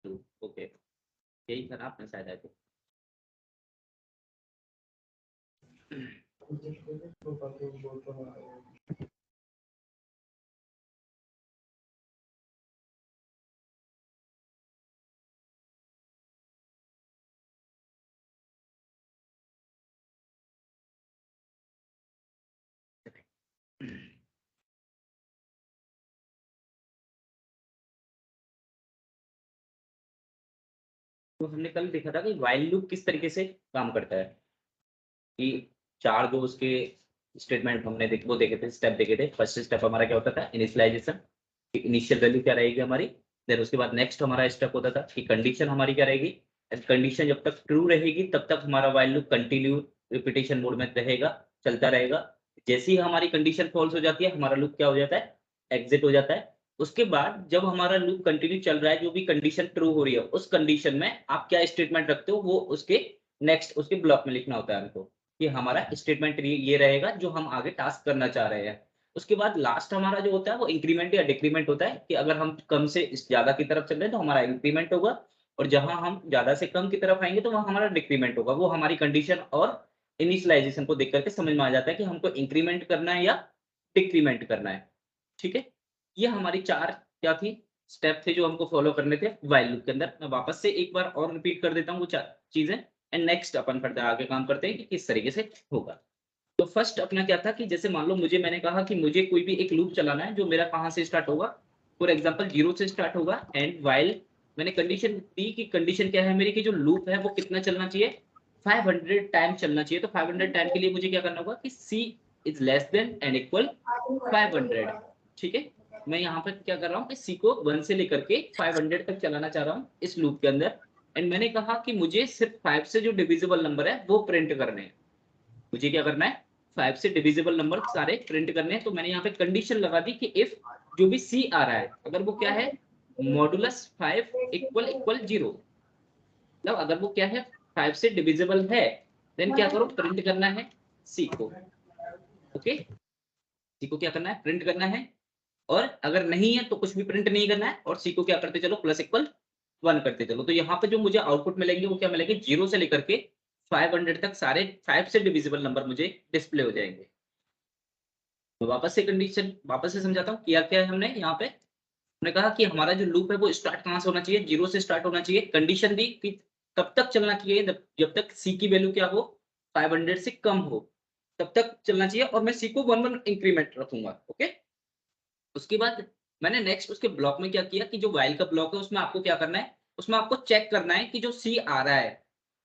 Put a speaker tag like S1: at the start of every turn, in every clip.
S1: 2। Okay, यही करा आपने शायद है तो। तो हमने कल देखा था कि व्हाइल लूप किस तरीके से काम करता है, कि 4 जो उसके स्टेटमेंट हमने वो देखे थे, स्टेप देखे थे। फर्स्ट स्टेप हमारा क्या होता था, इनिशियलाइजेशन, कि इनिशियल वैल्यू क्या रहेगी हमारी। देन उसके बाद नेक्स्ट हमारा स्टेप होता था कि कंडीशन हमारी क्या रहेगी, एंड कंडीशन जब तक ट्रू रहेगी तब तक हमारा while loop continue repetition mode में रहेगा, चलता रहेगा। जैसे ही हमारी कंडीशन फॉल्स हो जाती है, हमारा लूप क्या हो जाता है, एग्जिट हो जाता है। उसके बाद जब हमारा लूप कंटिन्यू चल रहा है, जो भी कंडीशन ट्रू हो रही है, उस कंडीशन में आप क्या स्टेटमेंट रखते हो, वो उसके नेक्स्ट उसके ब्लॉक में लिखना होता है हमको, कि हमारा स्टेटमेंट ये रहेगा जो हम आगे टास्क करना चाह रहे हैं। उसके बाद लास्ट हमारा जो होता है वो इंक्रीमेंट या डिक्रीमेंट होता है, कि अगर हम कम से ज्यादा की तरफ चल रहे हैं तो हमारा इंक्रीमेंट होगा, और जहां हम ज्यादा से कम की तरफ आएंगे तो वहां हमारा डिक्रीमेंट होगा। वो हमारी कंडीशन और इनिशियलाइजेशन को देख करके समझ में आ जाता है कि हमको इंक्रीमेंट करना है या डिक्रीमेंट करना है। ठीक है, ये हमारी 4 क्या थी, स्टेप थे जो हमको फॉलो करने थे व्हाइल लूप के अंदर। मैं वापस से एक बार और रिपीट कर देता हूँ वो 4 चीजें, एंड नेक्स्ट अपन फर्दर आगे काम करते हैं कि किस तरीके से होगा। तो फर्स्ट अपना क्या था कि जैसे मान लो मैंने कहा कि मुझे कोई भी एक लूप चलाना है जो मेरा कहाँ से स्टार्ट होगा, फॉर एग्जांपल 0 से स्टार्ट होगा, एंड व्हाइल मैंने कंडीशन दी कि कंडीशन क्या है मेरी, कि जो लूप है वो कितना चलना चाहिए, 500 टाइम चलना चाहिए। तो 500 टाइम के लिए मुझे क्या करना होगा कि c is less than and equal 500। ठीक है, मैं यहाँ पर क्या कर रहा हूँ कि c को 1 से लेकर के 500 तक चलाना चाह रहा हूँ इस लूप के अंदर। एंड मैंने कहा कि मुझे सिर्फ 5 से जो डिविजिबल नंबर है वो प्रिंट करने हैं। मुझे क्या करना है, 5 से डिविजिबल नंबर सारे प्रिंट करने हैं। तो मैंने यहाँ पे कंडीशन लगा दी कि इफ जो भी सी आ रहा है, अगर वो क्या है, मॉडुलस 5 इक्वल इक्वल 0, मतलब अगर वो क्या है 5 से डिविजिबल है, देन क्या करो, प्रिंट करना है सी को। ओके, सी को क्या करना है, प्रिंट करना है। और अगर नहीं है तो कुछ भी प्रिंट नहीं करना है, और सी को क्या करते चलो, प्लस इक्वल 1 करते चलो। तो यहाँ पे जो मुझे आउटपुट मिलेंगे वो क्या मिलेंगे, 0 से लेकर के 500 तक सारे 5 से डिविजिबल नंबर मुझे डिस्प्ले हो जाएंगे। तो वापस से कंडीशन वापस से समझाता हूँ, किया क्या है हमने यहाँ पे। हमने कहा कि हमारा जो लूप है वो स्टार्ट कहाँ से होना चाहिए, 0 से स्टार्ट होना चाहिए। कंडीशन दी कि तब तक चलना चाहिए जब तक सी की वैल्यू क्या हो, 500 से कम हो, तब तक चलना चाहिए। और मैं सी को 1 इंक्रीमेंट रखूंगा। ओके, उसके बाद मैंने नेक्स्ट उसके ब्लॉक में क्या किया कि जो व्हाइल का ब्लॉक है उसमें आपको क्या करना है, उसमें आपको चेक करना है कि जो सी आ रहा है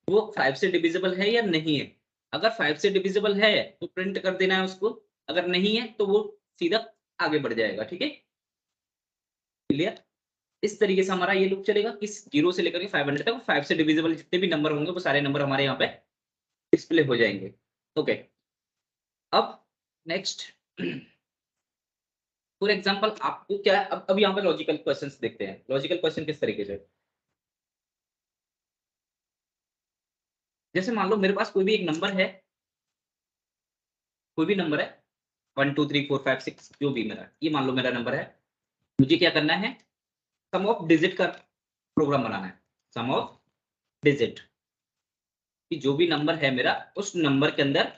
S1: वो 5 से डिविजिबल है या नहीं है। अगर 5 से डिविजिबल है तो प्रिंट कर देना है उसको, अगर नहीं है तो वो सीधा आगे बढ़ जाएगा। ठीक है, क्लियर। इस तरीके से हमारा ये लूप चलेगा कि 0 से लेकर के 500 तक 5 से डिविजिबल जितने भी नंबर होंगे वो सारे नंबर हमारे यहाँ पे डिस्प्ले हो जाएंगे। ओके, अब नेक्स्ट फॉर एग्जांपल आपको क्या, अब यहाँ पे लॉजिकल क्वेश्चंस देखते हैं। लॉजिकल क्वेश्चन किस तरीके से, जैसे मान लो मेरे पास कोई भी एक नंबर है, कोई भी नंबर है 1 2 3 4 5 6, जो भी मेरा, ये मान लो मेरा नंबर है। मुझे क्या करना है, सम ऑफ डिजिट का प्रोग्राम बनाना है। सम ऑफ डिजिट, कि जो भी नंबर है मेरा, उस नंबर के अंदर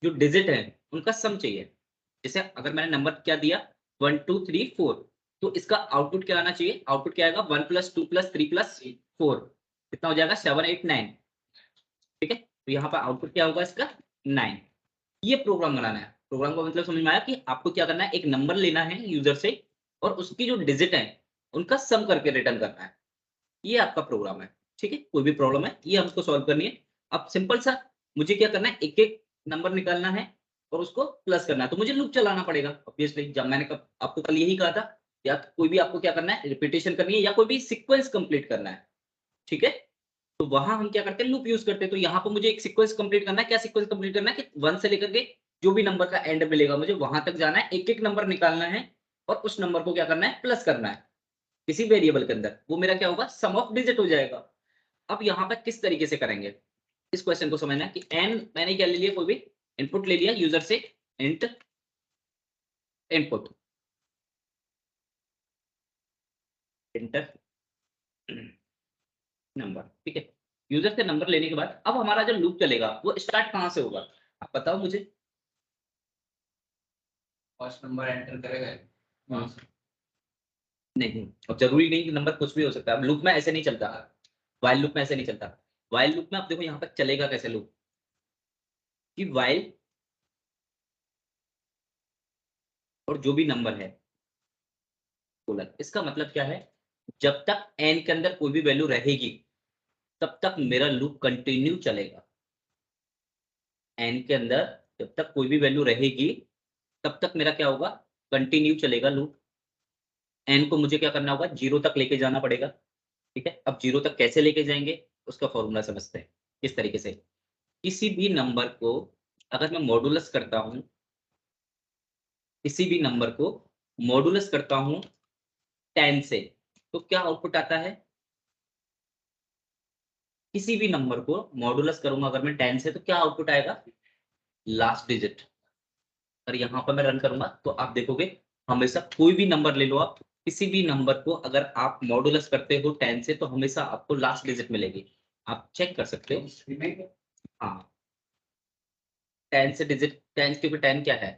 S1: जो डिजिट है उनका सम चाहिए। जैसे अगर मैंने नंबर क्या दिया 1 2 3 4, तो इसका आउटपुट क्या आना चाहिए, आउटपुट क्या आएगा 1 + 2 + 3 + 4, कितना हो जाएगा 7 8 9। ठीक है, तो यहाँ पर आउटपुट क्या होगा इसका 9। ये प्रोग्राम बनाना है। प्रोग्राम का मतलब समझ में आया, कि आपको क्या करना है, एक नंबर लेना है यूजर से और उसकी जो डिजिट है उनका सम करके रिटर्न करना है। ये आपका प्रोग्राम है। ठीक है, कोई भी प्रॉब्लम है ये हमको सॉल्व करनी है। अब सिंपल सा मुझे क्या करना है, एक एक नंबर निकालना है और उसको प्लस करना है। तो मुझे लूप चलाना पड़ेगा ऑब्वियसली। जब मैंने आपको कल यही कहा था, या कोई भी आपको क्या करना है, रिपीटेशन करनी है या कोई भी सीक्वेंस कंप्लीट करना है। ठीक है, तो वहां हम क्या करते हैं, लूप यूज करते हैं। तो यहाँ पर मुझे एक सीक्वेंस कंप्लीट करना है। क्या सीक्वेंस कंप्लीट करना है, कि 1 से लेकर के जो भी नंबर का एंड मिलेगा मुझे वहां तक जाना है, एक एक नंबर निकालना है और उस नंबर को क्या करना है, प्लस करना है किसी वेरिएबल के अंदर। वो मेरा क्या होगा, सम ऑफ डिजिट हो जाएगा। अब यहाँ पर किस तरीके से करेंगे, इस क्वेश्चन को समझना है कि एन मैंने क्या ले लिया, कोई भी इनपुट ले लिया यूजर से, इंट इनपुट, इंटर नंबर, ठीक है। यूजर से नंबर लेने के बाद अब हमारा जो लूप चलेगा वो स्टार्ट कहाँ से होगा, आप बताओ मुझे।
S2: फर्स्ट नंबर एंटर करेगा वहां से।
S1: नहीं, अब जरूरी नहीं कि नंबर कुछ भी हो सकता है। अब लूप में ऐसे नहीं चलता, वाइल लूप में ऐसे नहीं चलता। वाइल लूप में आप देखो यहाँ पर चलेगा कैसे लूप, कि वाइल और जो भी नंबर है कोलन, इसका मतलब क्या है, जब तक n के अंदर कोई भी वैल्यू रहेगी तब तक मेरा लूप कंटिन्यू चलेगा। n के अंदर जब तक कोई भी वैल्यू रहेगी तब तक मेरा क्या होगा, कंटिन्यू चलेगा लूप। n को मुझे क्या करना होगा, 0 तक लेके जाना पड़ेगा, ठीक है। अब 0 तक कैसे लेके जाएंगे उसका फॉर्मूला समझते हैं। किस तरीके से, किसी भी नंबर को अगर मैं मॉडुलस करता हूं, किसी भी नंबर को मॉडुलस करता हूं 10 से, तो क्या आउटपुट आता है। किसी भी नंबर को मॉडुलस करूंगा अगर मैं 10 से तो क्या आउटपुट आएगा, लास्ट डिजिट। और यहाँ पर मैं रन करूंगा तो आप देखोगे हमेशा कोई भी नंबर ले लो आप, किसी भी नंबर को अगर आप मॉडुलस करते हो 10 से तो हमेशा आपको लास्ट डिजिट मिलेगी। आप चेक कर सकते हो। हाँ, 10 से डिजिट 10, क्योंकि 10 क्या है,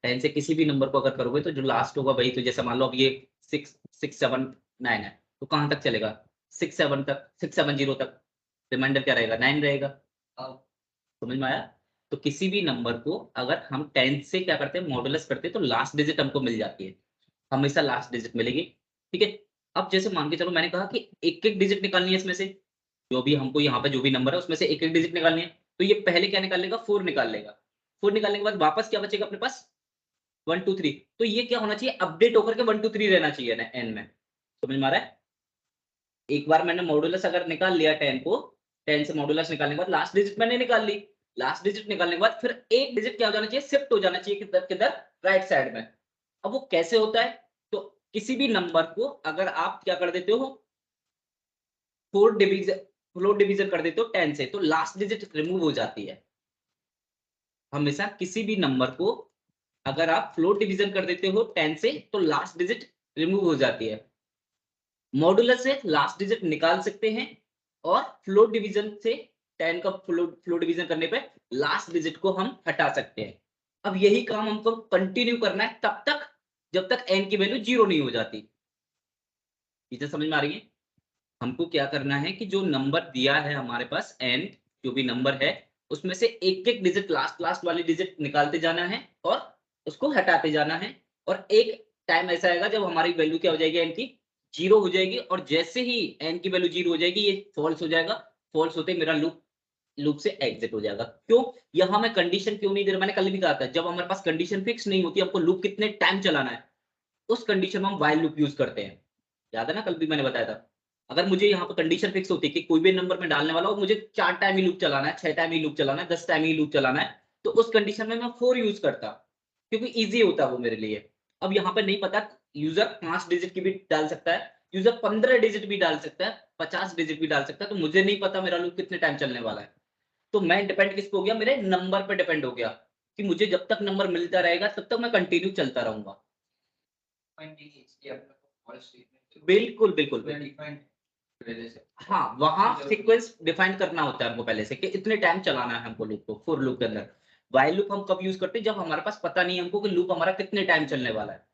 S1: 10 से किसी भी नंबर को अगर करोगे तो जो लास्ट होगा वही, तो जैसे मान लो अब ये 6 6 7 9 है तो कहाँ तक चलेगा, 6 7 तक, 6 7 0 तक। रिमाइंडर क्या रहेगा, 9 रहेगा। अब समझ में आया। तो किसी भी नंबर को अगर हम 10 से क्या करते हैं, मॉडुलस करते हैं तो लास्ट डिजिट हमको मिल जाती है, हमेशा लास्ट डिजिट मिलेगी, ठीक है। अब जैसे मान के चलो मैंने कहा कि एक एक डिजिट निकालनी है इसमें से, जो भी हमको यहाँ पे जो भी नंबर है उसमें से एक एक डिजिट निकालनी है, तो ये पहले क्या निकाल लेगा, 4 निकाल लेगा। 4 निकालने के बाद वापस क्या बचेगा अपने पास, 1 2 3। तो ये क्या होना चाहिए, अपडेट होकर के 1 2 3 रहना चाहिए ना एन में। समझ में आ रहा है। एक बार मैंने मॉडुलस अगर निकाल लिया 10 को, 10 से मॉडुलस निकालने के बाद लास्ट डिजिट मैंने निकाल ली। लास्ट डिजिट निकालने के बाद फिर एक डिजिट क्या हो जाना चाहिए, शिफ्ट हो जाना चाहिए किधर किधर, राइट साइड में। अब वो कैसे होता है, तो किसी भी नंबर को अगर आप क्या कर देते हो, 4 डिवीजन, फ्लोर डिवीजन कर देते हो 10 से, तो लास्ट डिजिट रिमूव हो जाती है। हमेशा किसी भी नंबर को अगर आप फ्लोर डिवीजन कर देते हो 10 से तो लास्ट डिजिट रिमूव हो जाती है। मॉडुलस से लास्ट डिजिट निकाल सकते हैं और फ्लोर डिवीजन से 10 का फ्लोर डिवीजन करने पे लास्ट डिजिट को हम हटा सकते हैं। अब यही काम हमको कंटिन्यू करना है तब तक जब तक n की वैल्यू 0 नहीं हो जाती। चीजें समझ में आ रही है। हमको क्या करना है कि जो नंबर दिया है हमारे पास n, जो भी नंबर है उसमें से एक एक डिजिट लास्ट लास्ट वाली डिजिट निकालते जाना है और उसको हटाते जाना है। और एक टाइम ऐसा आएगा जब हमारी वैल्यू क्या हो जाएगी, n की 0 हो जाएगी, और जैसे ही n की वैल्यू 0 हो जाएगी ये फॉल्स हो जाएगा। फॉल्स होते मेरा लूप से एग्जिट हो जाएगा। क्यों, यहां मैं कंडीशन क्यों नहीं दे रहा, मैंने कल भी कहा था जब हमारे पास कंडीशन फिक्स नहीं होती, हमको लूप कितने टाइम चलाना है, उस कंडीशन में हम व्हाइल लूप यूज करते हैं। याद है ना, कल भी मैंने बताया था। अगर मुझे यहाँ पर कंडीशन फिक्स होती है कि कोई भी नंबर में डालने वाला हो, मुझे 4 टाइम ही लूप चलाना है, 6 टाइम ही लूप चलाना है, 10 टाइम ही लूप चलाना है, तो उस कंडीशन में मैं 4 यूज करता, क्योंकि ईजी होता वो मेरे लिए। अब यहाँ पे नहीं पता, यूजर 5 डिजिट की भी डाल सकता है, यूजर 15 डिजिट भी डाल सकता है, 50 डिजिट भी डाल सकता है, तो मुझे नहीं पता मेरा लूप कितने टाइम चलने वाला है। तो मैं डिपेंड किस पे हो गया, मेरे नंबर पे डिपेंड हो गया, कि मुझे जब तक नंबर मिलता रहेगा तब तक मैं कंटिन्यू चलता रहूंगा। बिल्कुल बिल्कुल हाँ, वहां सीक्वेंस डिफाइन करना होता है हमको पहले से कि इतने टाइम चलाना है हमको लूप को, फॉर लूप के अंदर। व्हाइल लूप हम कब यूज करते हैं, जब हमारे पास पता नहीं है हमको कि लूप हमारा कितने टाइम चलने वाला है।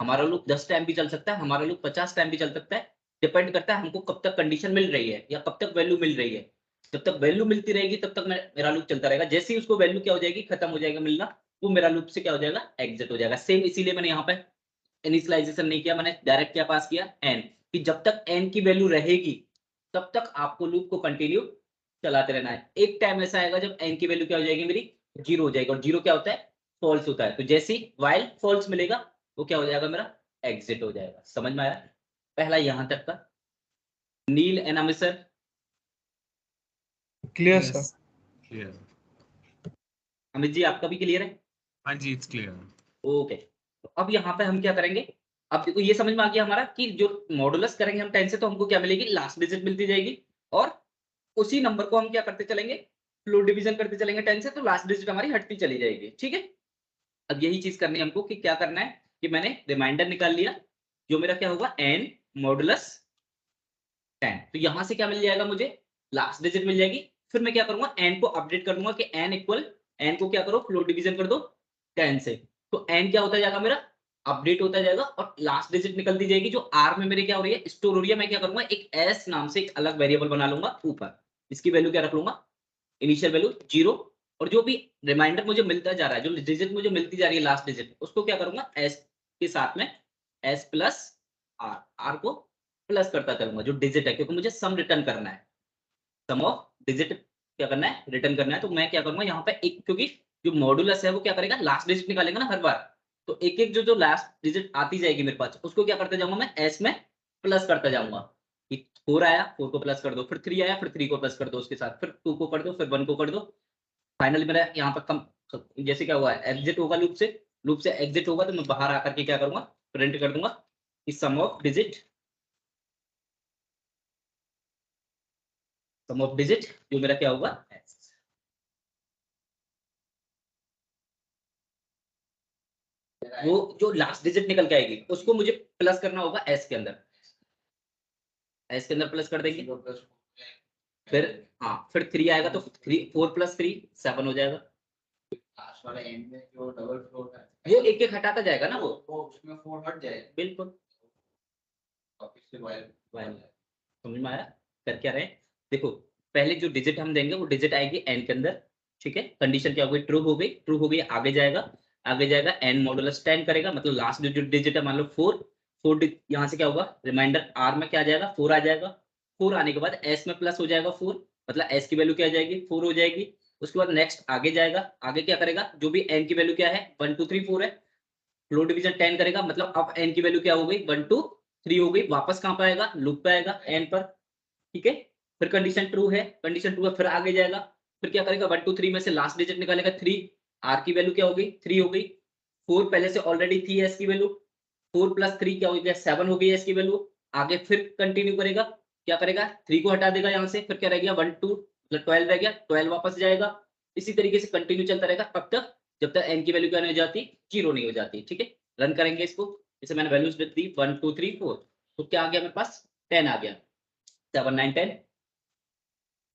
S1: हमारा लूप 10 टाइम भी चल सकता है, हमारा लूप 50 टाइम भी चल सकता है, डिपेंड करता है हमको कब तक कंडीशन मिल रही है या कब तक वैल्यू मिल रही है। जब तक वैल्यू मिलती रहेगी तब तक मेरा लूप चलता रहेगा। जैसे ही उसको वैल्यू क्या हो जाएगी, खत्म हो जाएगा मिलना, वो मेरा लूप से क्या हो जाएगा, एग्जिट हो जाएगा। सेम इसीलिए मैंने यहाँ पे इनिशियलाइजेशन नहीं किया, मैंने डायरेक्ट क्या पास किया, एन, कि जब तक एन की वैल्यू रहेगी तब तक आपको लूप को कंटिन्यू चलाते रहना है। एक टाइम ऐसा आएगा जब एन की वैल्यू क्या हो जाएगी, मेरी 0 हो जाएगी, और 0 क्या होता है, फॉल्स होता है। तो जैसे ही व्हाइल फॉल्स मिलेगा वो क्या हो जाएगा, मेरा एग्जिट हो जाएगा। समझ में आया पहला यहां तक का। Neel and Amit sir,
S3: clear sir.
S4: Clear.
S1: Amit ji आपका भी क्लियर है।
S4: हाँ जी, इट्स क्लियर।
S1: ओके, तो अब यहाँ पे हम क्या करेंगे, अब देखो ये समझ में आ गया हमारा कि जो मॉडुलस करेंगे हम 10 से तो हमको क्या मिलेगी, लास्ट डिजिट मिलती जाएगी, और उसी नंबर को हम क्या करते चलेंगे, फ्लोर डिवीजन करते चलेंगे 10 से, तो लास्ट डिजिट हमारी हटती चली जाएगी। ठीक है, अब यही चीज करनी है हमको कि क्या करना है कि मैंने रिमाइंडर निकाल लिया, जो मेरा क्या होगा, n मॉडुलस 10। तो यहाँ से क्या मिल जाएगा मुझे, लास्ट डिजिट मिल जाएगी। फिर मैं क्या करूंगा, n को अपडेट कर दूंगा कि n को क्या करो, फ्लोट डिवीजन कर दो 10 से। तो n क्या होता जाएगा मेरा, अपडेट होता जाएगा और लास्ट डिजिट निकलती जाएगी जो r में मेरे क्या हो रही है, स्टोर हो रही है। मैं क्या करूंगा, एक s नाम से एक अलग वेरिएबल बना लूंगा ऊपर, इसकी वैल्यू क्या रख लूंगा, इनिशियल वैल्यू 0। और जो भी रिमाइंडर मुझे मिलता जा रहा है, जो डिजिट मुझे मिलती जा रही है लास्ट डिजिट, उसको क्या करूंगा, s के साथ में s प्लस r को प्लस करता चलूंगा जो डिजिट है, क्योंकि मुझे सम रिटर्न करना है, सम ऑफ डिजिट क्या करना है, रिटर्न करना है। तो मैं क्या करूंगा यहाँ पे एक, क्योंकि जो मॉडुलस है वो क्या करेगा, लास्ट डिजिट निकालेगा ना हर बार। तो एक एक जो लास्ट डिजिट आती जाएगी मेरे पास, उसको क्या करता जाऊंगा, मैं एस में प्लस करता जाऊंगा। 4 आया, 4 को प्लस कर दो, फिर 3 आया, फिर 3 को प्लस कर दो उसके साथ, फिर 2 को कर दो, फिर 1 को कर दो। फाइनली मेरा यहाँ पर कम, जैसे क्या हुआ है, एग्जिट होगा लूप से एग्जिट होगा, तो मैं बाहर आकर के क्या करूंगा, प्रिंट कर दूंगा कि सम ऑफ डिजिट जो मेरा क्या होगा, वो जो लास्ट डिजिट निकल के आएगी उसको मुझे प्लस करना होगा एस के अंदर, एस के अंदर प्लस कर देंगे। फिर हाँ, फिर 3 आएगा तो 4 प्लस 3 7 हो जाएगा।
S2: लास्ट वाले एंड में जो डबल फ्लोट है
S1: वो एक एक हटाता जाएगा ना, वो
S2: उसमें 4 हट जाएगा।
S1: बिल्कुल।
S2: वापस से वाइल
S1: समझ में आया कर क्या रहे, देखो पहले जो डिजिट हम देंगे वो डिजिट आएगी एन के अंदर, ठीक है। कंडीशन क्या हो गई, ट्रू हो गई, ट्रू हो गई, आगे जाएगा एन मॉडुलस 10 करेगा, मतलब लास्ट जो डिजिट है मान लो 4 यहाँ से क्या होगा, रिमाइंडर आर में क्या आ जाएगा, 4 आ जाएगा। 4 आने के बाद एस में प्लस हो जाएगा 4, मतलब एस की वैल्यू क्या आ जाएगी, 4 हो जाएगी। उसके बाद नेक्स्ट आगे जाएगा, आगे क्या करेगा, जो भी एन की वैल्यू क्या है 1 2 3 4 है, फ्लोट डिवीजन 10 करेगा, मतलब अब एन की वैल्यू क्या हो गई, 1 2 3 हो गई। वापस कहां पे आएगा, लूप पे आएगा एन पर, ठीक है। फिर कंडीशन ट्रू है, फिर आगे जाएगा, फिर क्या करेगा, 1 2 3 में से लास्ट डिजिट निकालेगा 3, आर की वैल्यू क्या हो गई, 3 हो गई। 4 पहले से ऑलरेडी थी एस की वैल्यू, 4 प्लस 3 क्या हो गया, 7 हो गई एस की वैल्यू। आगे फिर कंटिन्यू करेगा, क्या करेगा, 3 को हटा देगा यहाँ से, फिर क्या रह गया 1 2 मतलब 12 रह गया, 12 वापस जाएगा। इसी तरीके से कंटिन्यू चलता रहेगा तब तक जब तक एन की वैल्यू क्या नहीं हो जाती, 0 नहीं हो जाती, ठीक है। रन करेंगे इसको, जैसे मैंने वैल्यूज दी 1 2 3 4, तो क्या आ गया मेरे पास, 10 आ गया। 7 9 10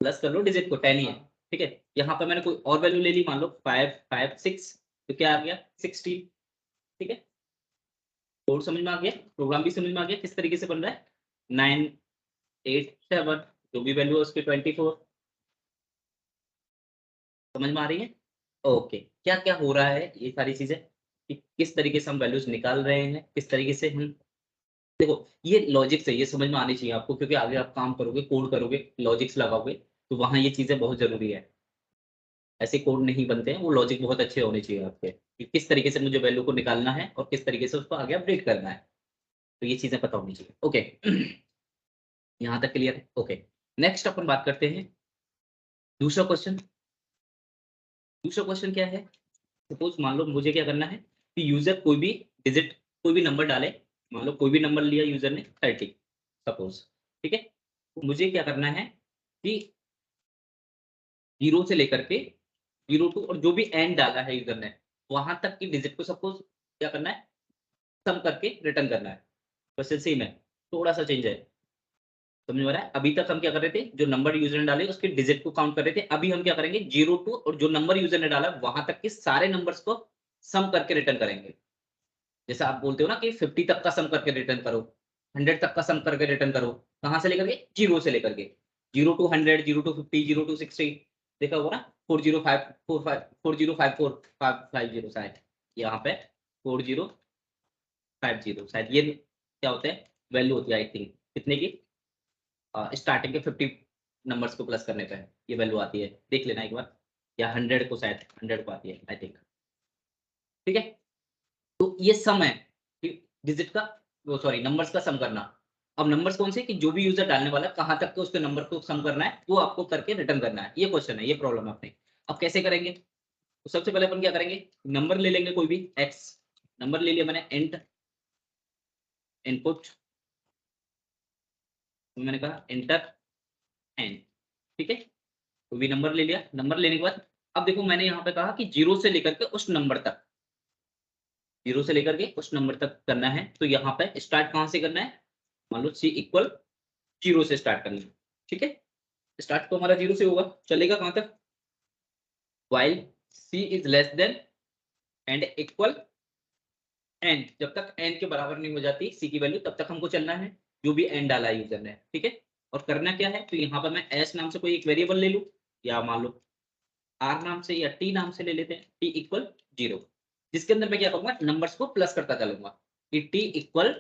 S1: प्लस कर लो डिजिट को, 10 ही है, ठीक है। यहाँ पर मैंने कोई और वैल्यू ले ली, मान लो 5 5 6, तो क्या आ गया 16, ठीक है। कोड समझ में आ गया, प्रोग्राम भी समझ में आ गया किस तरीके से बन रहा है। 9 8 7 जो भी वैल्यू है उसकी 24 समझ में आ रही है। ओके, क्या क्या हो रहा है ये सारी चीजें, कि किस तरीके से हम वैल्यूज निकाल रहे हैं, किस तरीके से हम, देखो ये लॉजिक से ये समझ में आनी चाहिए आपको, क्योंकि आगे आप काम करोगे, कोड करोगे, लॉजिक्स लगाओगे, तो वहां ये चीजें बहुत जरूरी है। ऐसे कोड नहीं बनते हैं, वो लॉजिक बहुत अच्छे होने चाहिए आपके, कि किस तरीके से मुझे वैल्यू को निकालना है और किस तरीके से उसको आगे अपडेट करना है, तो ये चीजें पता होनी चाहिए। ओके यहाँ तक क्लियर है। ओके, नेक्स्ट अपन बात करते हैं दूसरा क्वेश्चन। दूसरा क्वेश्चन क्या है, सपोज मान लो मुझे क्या करना है कि यूजर कोई भी डिजिट, कोई भी नंबर डाले, मान लो कोई भी नंबर लिया यूजर ने 30 सपोज, ठीक है। तो मुझे क्या करना है कि 0 से लेकर के 0 टू, और जो भी एंड डाला है यूजर ने वहां तक की डिजिट को सपोज क्या करना है, सम करके रिटर्न करना है। बस सेम है, थोड़ा सा चेंज है, समझ में आ रहा है। अभी तक हम क्या कर रहे थे, जो नंबर यूजर ने डाले उसके डिजिट को काउंट कर रहे थे, अभी हम क्या करेंगे 0 टू, और जो नंबर यूजर ने डाला वहां तक के सारे नंबर्स को सम करके रिटर्न करेंगे। जैसा आप बोलते हो ना कि 50 तक का सम करके रिटर्न करो, 100 तक का सम करके रिटर्न करो, कहां से लेकर के, 0 से लेकर के, 0 टू 100, 0 टू 50, 0 टू 60, देखा होगा ना, 405450 शायद, यहाँ पे 4050 शायद, ये क्या होता है, वैल्यू होती है आई थिंक कितने की, स्टार्टिंग के 50 नंबर्स को प्लस करने पे ये वैल्यू आती है, देख लेना एक बार, या 100 को, शायद 100 को आती है आई थिंक, ठीक है। तो ये सम है कि डिजिट का, वो सॉरी नंबर्स का सम करना। अब नंबर्स कौन से, कि जो भी यूजर डालने वाला है कहां तक के उसके नंबर को सम करना है, वो आपको करके रिटर्न करना है, ये क्वेश्चन है, ये प्रॉब्लम है अपने। अब कैसे करेंगे, तो सबसे पहले अपन क्या करेंगे, नंबर ले लेंगे कोई भी एक्स, नंबर ले लिया मैंने, इंट इनपुट, मैंने कहा इंटर एन, ठीक है। कोई भी नंबर ले लिया, नंबर लेने के बाद अब देखो मैंने यहाँ पे कहा कि 0 से लेकर के उस नंबर तक, 0 से लेकर के उस नंबर तक करना है, तो यहाँ पे स्टार्ट कहां से करना है, मान लो सी इक्वल जीरो से स्टार्ट करनी है, ठीक है। स्टार्ट तो हमारा जीरो से होगा, चलेगा कहां तक, while C is less than and equal N, जब तक एन के बराबर नहीं हो जाती सी की वैल्यू तब तक हमको चलना है, जो भी एन डाला है यूजर ने, ठीक है। और करना क्या है, तो यहाँ पर मैं एस नाम से कोई एक वेरिएबल ले लूं, या मान लो आर नाम से या टी नाम से ले लेते हैं, टी इक्वल जीरो, जिसके अंदर मैं क्या करूंगा, नंबर्स को प्लस करता चलूंगा कि टी इक्वल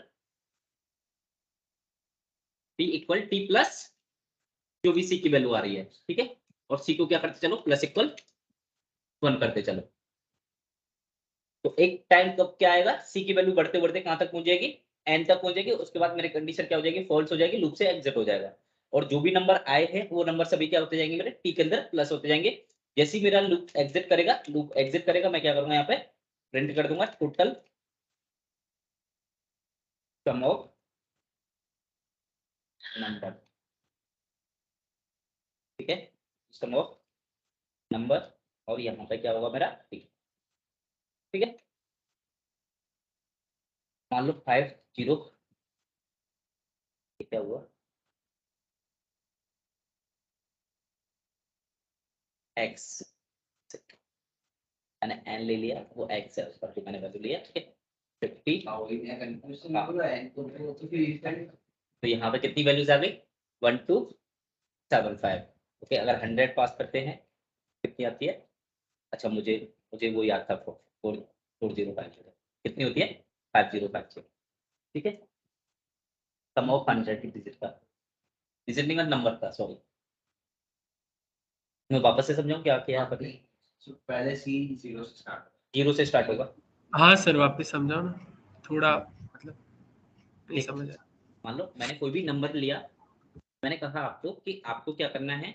S1: टी प्लस जो भी सी की वैल्यू आ रही है, ठीक है। और सी को क्या करते चलो, प्लस इक्वल 1 करते चलो। तो एक टाइम कब क्या आएगा, सी की वैल्यू बढ़ते बढ़ते कहां तक पहुंच जाएगी, एन तक पहुंच जाएगी, उसके बाद मेरी कंडीशन क्या हो जाएगी, फॉल्स हो जाएगी, लूप से एग्जिट हो जाएगा। और जो भी नंबर आए हैं वो नंबर सभी क्या होते जाएंगे, मेरे टी के अंदर प्लस होते जाएंगे। जैसे ही मेरा लूप एग्जिट करेगा, मैं क्या करूंगा, यहाँ पे प्रिंट कर दूंगा टोटल सम ऑफ नंबर, ठीक है, सम ऑफ नंबर, और यहाँ पे क्या होगा मेरा टी, ठीक है। मान लो 5 0, क्या हुआ, एक्स, मैंने एन ले लिया, वो एक्स है, उस पर मैंने वैल्यू लिया, ठीक है 50।
S2: हाँ वही मैं कंफ्यूजन हो रहा है तो फिर इस टाइम
S1: तो यहाँ पे कितनी वैल्यूज आ गई, 1275, ओके। अगर 100 पास करते हैं कितनी आती है, अच्छा मुझे मुझे वो याद था, 4050 कितनी होती है, 5050, ठीक है। सम ऑफ 100 डिजिट का, डिजिट नहीं नंबर का, सॉरी। मैं वापस से समझाऊं क्या किया यहाँ पर,
S2: पहले सी जीरो से स्टार्ट
S1: जीरो से स्टार्ट होगा,
S3: हाँ सर वापस समझाओ ना, थोड़ा मतलब नहीं
S1: ठीक।
S3: समझ आया।
S1: मान लो मैंने कोई भी नंबर लिया, मैंने कहा आपको कि आपको क्या करना है,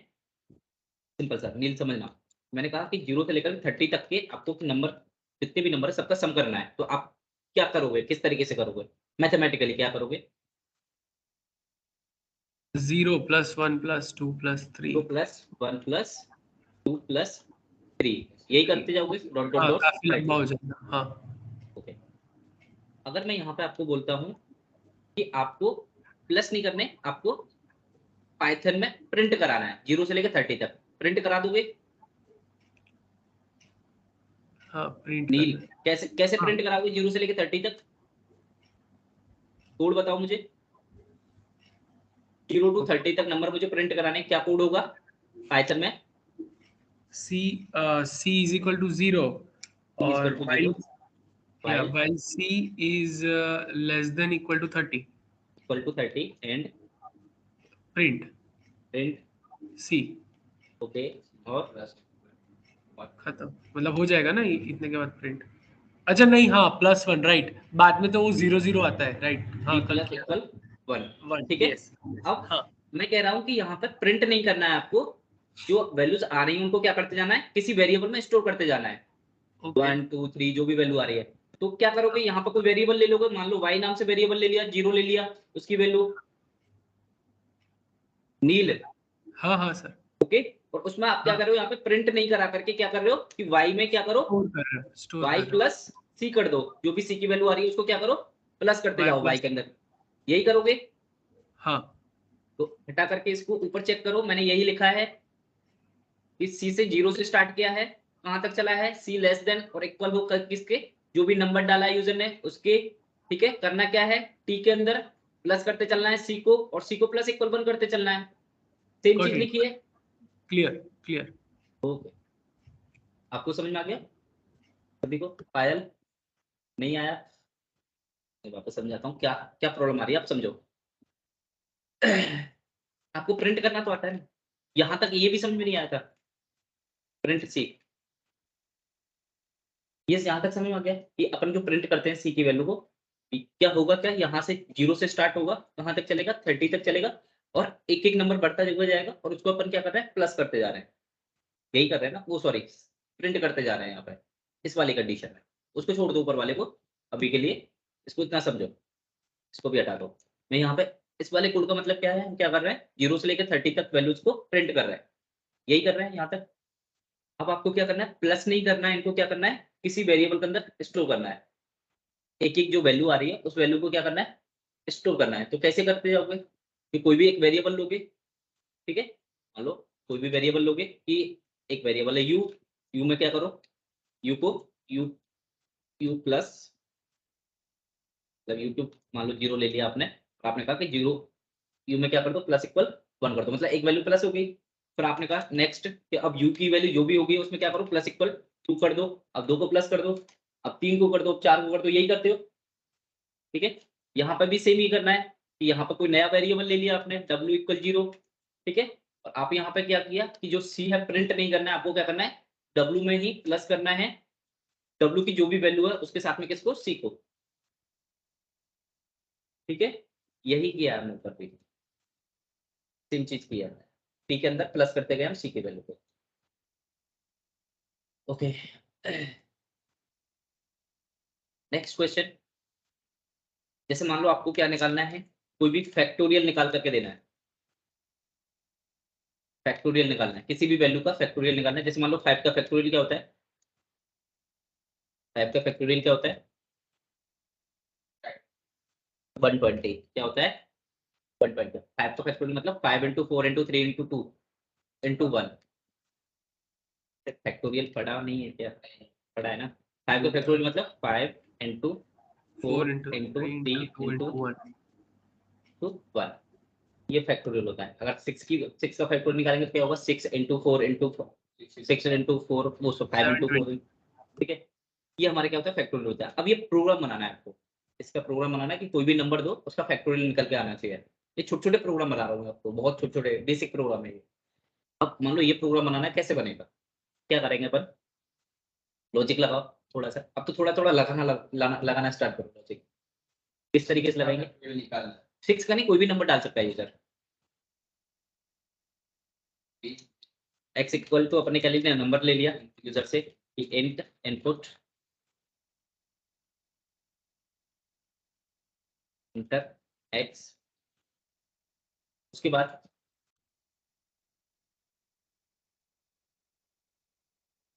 S1: सिंपल सा नील समझना, मैंने कहा कि 0 से लेकर 30 तक के आपको नंबर, जितने भी नंबर है सबका सम करना है। तो आप क्या करोगे, किस तरीके से करोगे, मैथमेटिकली क्या करोगे,
S3: 0 + 1 + 2 + 3।
S1: 2 + 1 + 2 + 3, यही करते जाओगे, डॉट डॉट
S3: हाँ
S1: डॉट
S3: काफी लंबा हो जाएगा। हाँ
S1: ओके। अगर मैं यहाँ पे आपको बोलता हूँ कि आपको प्लस नहीं करने, आपको पाइथन में प्रिंट कराना है 0 से लेकर 30 तक, प्रिंट करा दोगे,
S3: हाँ प्रिंट
S1: नील
S3: करना है।
S1: कैसे कैसे
S3: हाँ।
S1: प्रिंट कराओगे 0 से लेकर 30 तक, कोड बताओ मुझे, 0 to 30 तक नंबर मुझे प्रिंट कराने, क्या कोड होगा पाइथन में,
S3: C = 0 और while C is less than equal to 30,
S1: equal to 30 and
S3: print C।
S1: Okay, और
S2: प्लस
S3: खत्म, मतलब हो जाएगा ना इतने के बाद प्रिंट। अच्छा नहीं, हाँ +1 राइट, बाद में तो वो 0 0 आता है राइट। हाँ
S1: टी
S3: कल
S1: प्लस
S3: किया
S1: इक्वल 1,
S3: 1।
S1: ठीक है।
S3: यस
S1: अब
S3: हाँ
S1: मैं कह रहा हूं कि यहाँ पर प्रिंट नहीं करना है आपको, जो वैल्यूज आ रही है उनको क्या करते जाना है, किसी वेरिएबल में स्टोर करते जाना है,
S3: ओके
S1: 1 2 3 जो भी वैल्यू आ रही है। तो क्या करोगे, यहाँ पर कोई वेरिएबल ले लोगे, मान लो y नाम से वेरिएबल ले लिया, 0 ले लिया, उसकी वैल्यू नील,
S3: हाँ हाँ सर
S1: ओके। और उसमें आप क्या
S3: हाँ
S1: कर रहे हो, यहाँ पे प्रिंट नहीं करा करके क्या कर रहे हो कि y में क्या करो,
S3: स्टोर
S1: y
S3: कर रहा
S1: प्लस c कर दो, जो भी c की वैल्यू आ रही है उसको क्या करो, प्लस करते
S3: हूँ
S1: जाओ y
S3: y+।
S1: के अंदर, यही करोगे।
S3: हाँ
S1: तो हटा करके इसको ऊपर चेक करो, मैंने यही लिखा है कि सी से 0 से स्टार्ट किया है, कहां तक चला है, सी लेस देन और इक्वल हो किसके, जो भी नंबर डाला है यूजर ने उसके, ठीक है। करना क्या है, टी के अंदर प्लस करते चलना है सी को, और सी को प्लस इक्वल 1 करते चलना है, सेम चीज लिखी है।
S3: क्लियर।
S1: ओके, आपको समझ में आ गया, सभी को, पायल नहीं आया, मैं वापस समझाता हूँ क्या क्या प्रॉब्लम आ रही है, आप समझो। आपको प्रिंट करना तो आता है ना, यहां तक ये भी समझ में नहीं आया था, प्रिंट सी, ये यहाँ तक समझ में आ गया कि अपन जो प्रिंट करते हैं सी की वैल्यू को, क्या होगा, क्या यहाँ से 0 से स्टार्ट होगा, कहाँ तक चलेगा, 30 तक चलेगा, और एक एक नंबर बढ़ता हुआ जाएगा, और उसको अपन क्या कर रहे हैं, प्लस करते जा रहे हैं, यही कर रहे हैं ना, वो सॉरी प्रिंट करते जा रहे हैं यहाँ पे, इस वाली कंडीशन में। उसको छोड़ दो ऊपर वाले को अभी के लिए, इसको इतना समझो, इसको भी हटा दो। मैं यहाँ पे इस वाले कोड का मतलब क्या है, हम क्या कर रहे हैं, 0 से लेकर 30 तक वैल्यूज को प्रिंट कर रहे हैं, यही कर रहे हैं यहाँ तक। अब आपको क्या करना है, प्लस नहीं करना है, इनको क्या करना है, किसी वेरिएबल के अंदर स्टोर करना है, एक एक जो वैल्यू आ रही है उस वैल्यू को क्या करना है, स्टोर करना है। तो कैसे करते जाओगे, कि कोई भी एक वेरिएबल लोगे, ठीक है, मान लो कोई भी वेरिएबल लोगे कि एक वेरिएबल है यू में क्या करो, यू को यू प्लस, मतलब यू मान लो 0 ले लिया आपने, और आपने कहा कि 0 यू में क्या कर दो, प्लस इक्वल 1 कर दो, मतलब एक वैल्यू प्लस हो गई। फिर आपने कहा नेक्स्ट कि अब यू की वैल्यू जो भी होगी उसमें क्या करो, प्लस इक्वल 2 कर दो, अब 2 को प्लस कर दो, अब 3 को कर दो, अब 4 को कर दो, यही करते हो, ठीक है। यहाँ पर भी सेम ही करना है कि यहाँ पर कोई नया वेरिएबल ले लिया आपने w इक्वल 0, ठीक है, और आप यहाँ पे क्या किया कि जो c है प्रिंट नहीं करना है, आपको क्या करना है w में ही प्लस करना है, w की जो भी वैल्यू है उसके साथ में किसको, c को, ठीक है, यही किया हमने ऊपर भी, सेम चीज किया है, p के अंदर प्लस करते गए हम c की वैल्यू को। ओके, नेक्स्ट क्वेश्चन, जैसे मान लो आपको क्या निकालना है, कोई भी फैक्टोरियल निकाल करके देना है, फैक्टोरियल निकालना है, किसी भी वैल्यू का फैक्टोरियल निकालना है। जैसे मान लो 5 का फैक्टोरियल क्या होता है, 5 का फैक्टोरियल क्या होता है, 120, क्या होता है 120। 5 का फैक्टोरियल मतलब 5 × 4 × 3 × 2 × 1। फैक्टोरियल पढ़ा नहीं है क्या, पढ़ा है ना। 5 का फैक्टोरियल मतलब 5 × 4 × 3 × 1, ये फैक्टोरियल होता है। अगर 6 का फैक्टोरियल निकालेंगे तो क्या होगा, 6 × 4 × 6 × 4 वो 5 × 4, ठीक है। ये हमारे क्या होता है, फैक्टोरियल होता है। अब ये प्रोग्राम बनाना है आपको, इसका प्रोग्राम बनाना है कि कोई भी नंबर दो उसका फैक्टोरियल निकल के आना चाहिए। ये छोटे छोटे प्रोग्राम बना रहा हूँ आपको, बहुत छोटे छोटे बेसिक प्रोग्राम है ये। अब मान लो ये प्रोग्राम बनाना है, कैसे बनेगा, क्या करेंगे अपन, लॉजिक लगाओ थोड़ा सा, अब तो थोड़ा थोड़ा लगाना स्टार्ट करो लॉजिक। किस तरीके से लगाएंगे,
S2: निकालना
S1: 6 का नहीं, कोई भी नंबर डाल सकता है यूजर। x इक्वल टू अपने क्या ले लिया, नंबर ले लिया यूजर से कि इंट इनपुट इंटर x, उसके बाद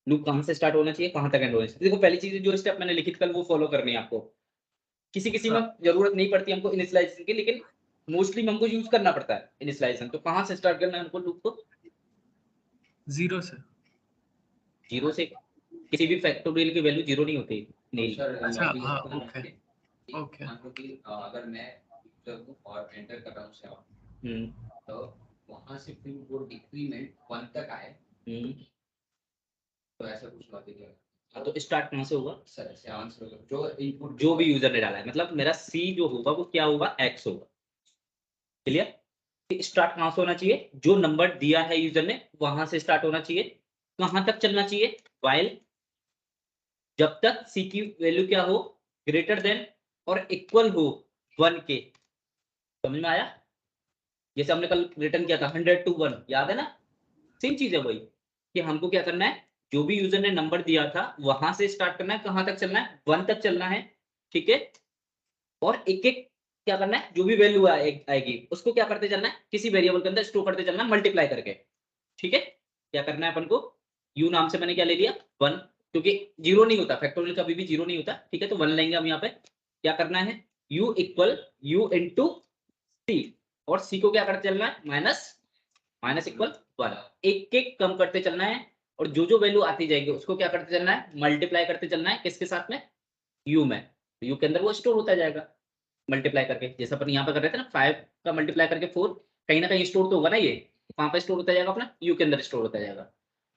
S1: लूप कहां से स्टार्ट होना चाहिए, कहां तक एंड होना चाहिए। देखो पहली चीज जो स्टेप मैंने लिखी थी कल वो फॉलो करनी है आपको। किसी किसी में जरूरत नहीं पड़ती हमको इनिशियलाइजेशन की, लेकिन मोस्टली हमको यूज करना पड़ता है इनिशियलाइजेशन। तो कहां से स्टार्ट करना है हमको लूप को,
S3: 0 से।
S1: 0 से। किसी भी फैक्टोरियल की वैल्यू 0 नहीं होती, नहीं।
S3: अच्छा,
S2: लॉजिक
S3: हाँ,
S2: इसको
S3: ओके,
S2: बनाएंगे कि
S3: ओके।
S2: मान लो कि अगर मैं यूजर हूं और एंटर कर रहा हूं 7, तो वहां से फिर वो डिक्रीमेंट 1 तक आए, तो ऐसा कुछ लॉजिक है।
S1: हाँ, तो स्टार्ट कहां से होगा,
S2: सर 7 से जो इनपुट
S1: जो भी यूजर ने डाला है, मतलब मेरा c जो होगा वो क्या होगा, x होगा। क्लियर। स्टार्ट कहां से होना चाहिए, जो नंबर दिया है यूजर ने वहां से स्टार्ट होना चाहिए। कहां तक चलना चाहिए, व्हाइल जब तक c की वैल्यू क्या हो, ग्रेटर देन और इक्वल हो 1 के। समझ में आया, जैसे हमने कल रिटर्न किया था 100 to 1, याद है ना, सेम चीज है वही, कि हमको क्या करना है, जो भी यूजर ने नंबर दिया था वहां से स्टार्ट करना है, कहां तक चलना है, 1 तक चलना है, ठीक है। और एक एक क्या करना है, जो भी वैल्यू आएगी उसको क्या करते चलना है, किसी वेरिएबल के अंदर स्टोर करते चलना है, मल्टीप्लाई करके, ठीक है। क्या करना है अपन को, u नाम से मैंने क्या ले लिया 1, क्योंकि 0 नहीं होता फैक्टोरियल, कभी भी 0 नहीं होता, ठीक है। तो 1 लेंगे हम यहाँ पे। क्या करना है, u equal u into c, और c को क्या करते चलना है, माइनस इक्वल 1, एक एक कम करते चलना है। और जो जो वैल्यू आती जाएगी उसको क्या करते चलना है, मल्टीप्लाई करते चलना है, किसके साथ में, u में। तो u के अंदर वो स्टोर होता जाएगा मल्टीप्लाई करके, जैसे अपन यहाँ पे कर रहे थे ना 5 का मल्टीप्लाई करके 4, कहीं ना कहीं स्टोर तो होगा ना, ये कहाँ पे स्टोर होता जाएगा अपना, u के अंदर स्टोर होता जाएगा।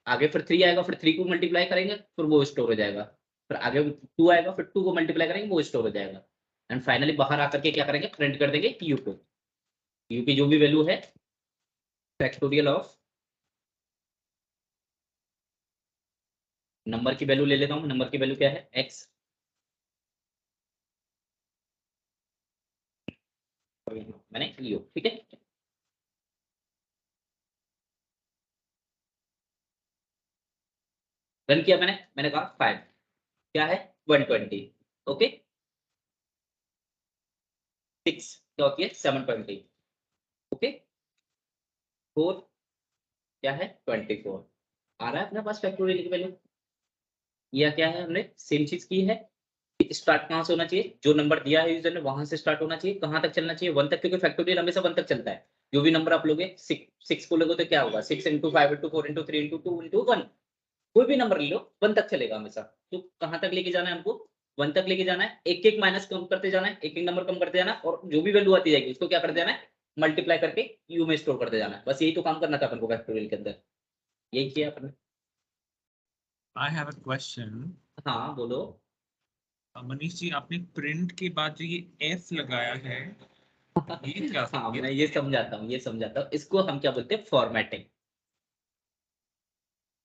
S1: आगे फिर 3 आएगा, फिर 3 को मल्टीप्लाई करेंगे फिर वो स्टोर हो जाएगा। फिर आगे 2 आएगा, फिर 2 को मल्टीप्लाई करेंगे वो स्टोर हो जाएगा। एंड फाइनली बाहर आकर के क्या करेंगे, प्रिंट कर देंगे u को, u की जो भी वैल्यू है फैक्टोरियल ऑफ नंबर की वैल्यू ले लेता हूँ, नंबर की वैल्यू क्या है, x। मैंने लियो, ठीक है। रन किया मैंने कहा 5 क्या है 120, ओके। 6 क्या होती है 720, ओके। 4 क्या है 24, आ रहा है अपने पास फैक्टोरियल की वैल्यू। या क्या है, हमने सेम चीज की है, स्टार्ट कहां से होना चाहिए, जो नंबर दिया है यूजर ने वहां से स्टार्ट होना चाहिए, कहां तक चलना चाहिए 1 तक, क्योंकि फैक्टोरियल हमेशा 1 तक चलता है। जो भी नंबर आप लोगे 6 को लोगे तो क्या होगा 6 × 5 × 4 × 3 × 2 × 1, कोई भी नंबर ले लो 1 तक चलेगा हमेशा। तो कहाँ तक लेके जाना है हमको 1 तक लेके जाना है, एक एक माइनस कम करते जाना है, एक एक नंबर कम करते जाना है, और जो भी वैल्यू आती जाएगी उसको क्या कर देना है मल्टीप्लाई करके यू में स्टोर करते जाना है। बस यही तो काम करना था अपन को फैक्टोरियल के अंदर, यही किया अपन।
S4: I have a question.
S1: हाँ बोलो।
S4: मनीष जी, आपने प्रिंट के बाद जो ये F लगाया है, ये क्या
S1: हाँ
S4: है?
S1: मैं ये समझाता हूँ, इसको हम क्या बोलते हैं फॉर्मेटिंग।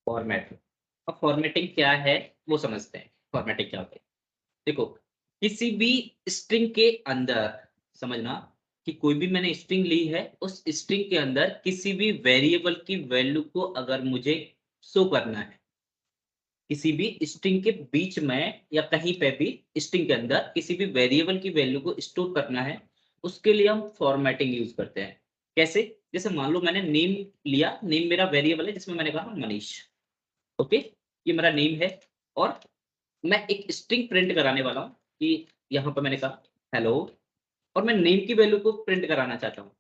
S1: फॉर्मेटिंग, अब फॉर्मेटिंग क्या है वो समझते हैं। फॉर्मेटिंग क्या होता है, देखो किसी भी स्ट्रिंग के अंदर समझना कि कोई भी मैंने स्ट्रिंग ली है, उस स्ट्रिंग के अंदर किसी भी वेरिएबल की वैल्यू को अगर मुझे शो करना है, किसी भी स्ट्रिंग के बीच में या कहीं पे भी स्ट्रिंग के अंदर किसी भी वेरिएबल की वैल्यू को स्टोर करना है, उसके लिए हम फॉर्मेटिंग यूज करते हैं। कैसे, जैसे मान लो मैंने नेम लिया, नेम मेरा वेरिएबल है जिसमें मैंने कहा मनीष, ओके ये मेरा नेम है, और मैं एक स्ट्रिंग प्रिंट कराने वाला हूँ कि यहाँ पर मैंने कहा हेलो, और मैं नेम की वैल्यू को प्रिंट कराना चाहता हूँ,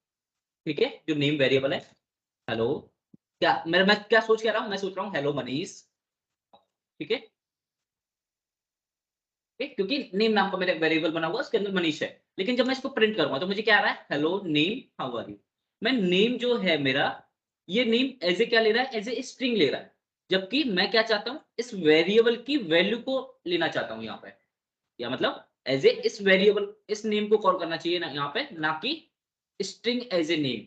S1: ठीक है, जो नेम वेरिएबल है हेलो। क्या मैं क्या सोच के रहा हूँ, मैं सोच रहा हूँ हेलो मनीष, ठीक है, क्योंकि नेम नाम का मेरा वेरिएबल बना हुआ उसके अंदर मनीष है। लेकिन जब मैं इसको प्रिंट करूंगा तो मुझे क्या आ रहा है hello name how are you. मैं नेम जो है मेरा, ये नेम एज ए क्या ले रहा है, एज ए स्ट्रिंग ले रहा है, जबकि मैं क्या चाहता हूँ इस वेरिएबल की वैल्यू को लेना चाहता हूँ यहाँ पे, या मतलब एज ए इस वेरिएबल इस नेम को कॉल करना चाहिए ना यहाँ पे, ना कि स्ट्रिंग एज ए नेम।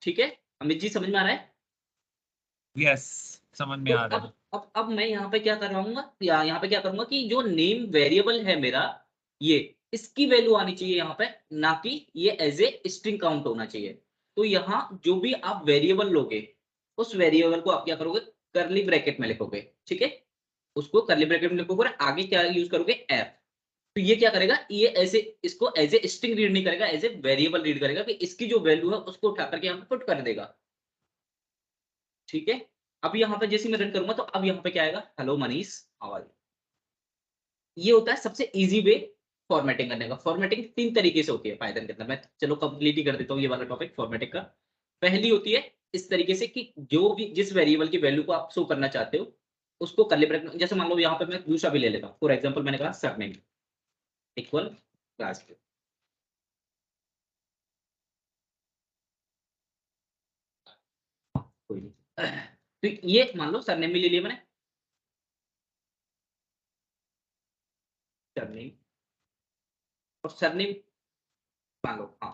S1: ठीक है अमित जी, समझ में आ रहा है?
S4: Yes, समझ में
S1: तो
S4: आ रहा है।
S1: अब मैं यहाँ पे क्या कराऊंगा, या यहाँ पे क्या करूंगा कि जो नेम वेरिएबल है मेरा, ये इसकी वैल्यू आनी चाहिए यहाँ पे, ना कि ये एज ए स्ट्रिंग काउंट होना चाहिए। तो यहाँ जो भी आप वेरिएबल लोगे, उस वेरिएबल को आप क्या करोगे करली ब्रैकेट में लिखोगे, ठीक है, उसको करली ब्रैकेट में लिखोगे और आगे क्या यूज करोगे एफ। तो ये क्या करेगा, ये ऐसे इसको एज ए स्ट्रिंग रीड नहीं करेगा, एज ए वेरिएबल रीड करेगा, कि इसकी जो वैल्यू है उसको उठा करके यहाँ पे पुट कर देगा। ठीक है, अब यहाँ पे जैसे मैं रन करूंगा तो अब यहाँ पे क्या आएगा, hello Manish how are you. ये होता है सबसे इजी वे फॉर्मेटिंग करने का। फॉर्मेटिंग 3 तरीके से होती है पाइथन के अंदर, मैं चलो कंप्लीट ही कर देता हूँ ये वाला टॉपिक फॉर्मेटिंग का। पहली होती है इस तरीके से कि जो भी जिस वेरिएबल की वैल्यू को आप शो करना चाहते हो उसको कर्ली ब्रैकेट, जैसे मान लो यहाँ पे मैं दूसरा भी ले लेता हूँ, फॉर एग्जाम्पल मैंने कहा सरनेम इक्वल क्लास, कोई नहीं। तो ये मान लो सरनेम भी ले लिया मैंने, सरनेम, और सरनेम मान लो हाँ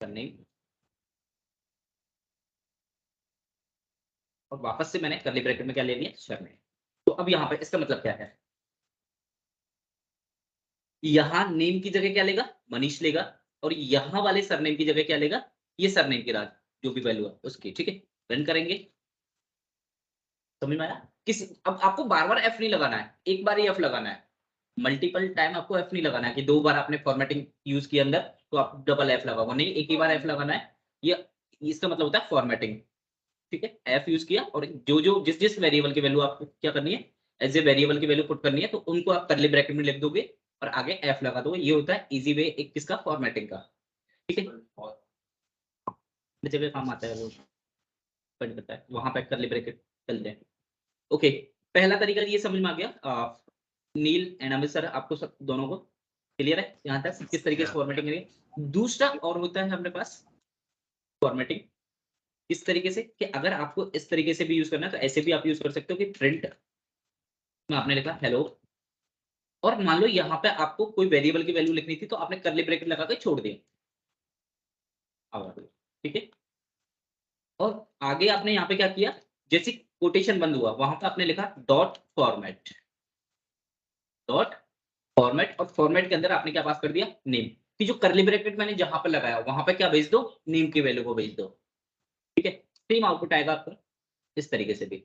S1: सरनेम, और वापस से मैंने कर्ली ब्रैकेट में क्या ले लिया सरनेम। तो अब यहाँ पे इसका मतलब क्या है, यहाँ नेम की जगह क्या लेगा मनीष लेगा, और यहाँ वाले सरनेम की जगह क्या लेगा ये सरनेम की राज जो भी वैल्यू है उसकी। ठीक है, रन करेंगे, समझ में आया? किस अब आपको बार बार एफ नहीं लगाना है, एक बार ही एफ लगाना है, मल्टीपल टाइम आपको एफ नहीं लगाना है कि 2 बार आपने फॉर्मेटिंग यूज की अंदर तो आप डबल एफ लगाओगे, नहीं एक ही बार एफ लगाना है। ये इसका मतलब होता है फॉर्मेटिंग। ठीक है, एफ यूज किया, और जो जो जिस जिस वेरिएबल की वैल्यू आपको क्या करनी है एज ए वेरिएबल की वैल्यू पुट करनी है, तो उनको आप कर्ली ब्रैकेट में लिख दोगे और आगे एफ लगा दोगे। ये होता है इजी वे एक किसका फॉर्मेटिंग का। ठीक है, जगह काम आता है वो कर देता है, वहां पे कर्ली ब्रैकेट चलते हैं। ओके, पहला तरीका ये समझ में आ गया। नील एंड अमित सर आपको सब दोनों को क्लियर है यहाँ तक किस तरीके से फॉर्मेटिंग करेंगे? दूसरा और होता है हमारे पास फॉर्मेटिंग इस तरीके से कि अगर आपको इस तरीके से भी यूज करना है तो ऐसे भी आप यूज कर सकते हो कि प्रिंट में आपने लिखा हेलो, और मान लो यहाँ पे आपको कोई वेरिएबल की वैल्यू लिखनी थी तो आपने कर्ली ब्रैकेट लगा के छोड़ दिया। ठीक है, और आगे आपने यहाँ पे क्या किया, जैसे कोटेशन बंद हुआ वहां पे आपने लिखा डॉट फॉर्मेट, डॉट फॉर्मेट, और फॉर्मेट के अंदर आपने क्या पास कर दिया नेम, कि जो कर्ली ब्रैकेट मैंने जहां पर लगाया वहां पे क्या भेज दो नेम की वैल्यू को भेज दो। ठीक है, सेम आउटपुट आएगा आपको इस तरीके से भी।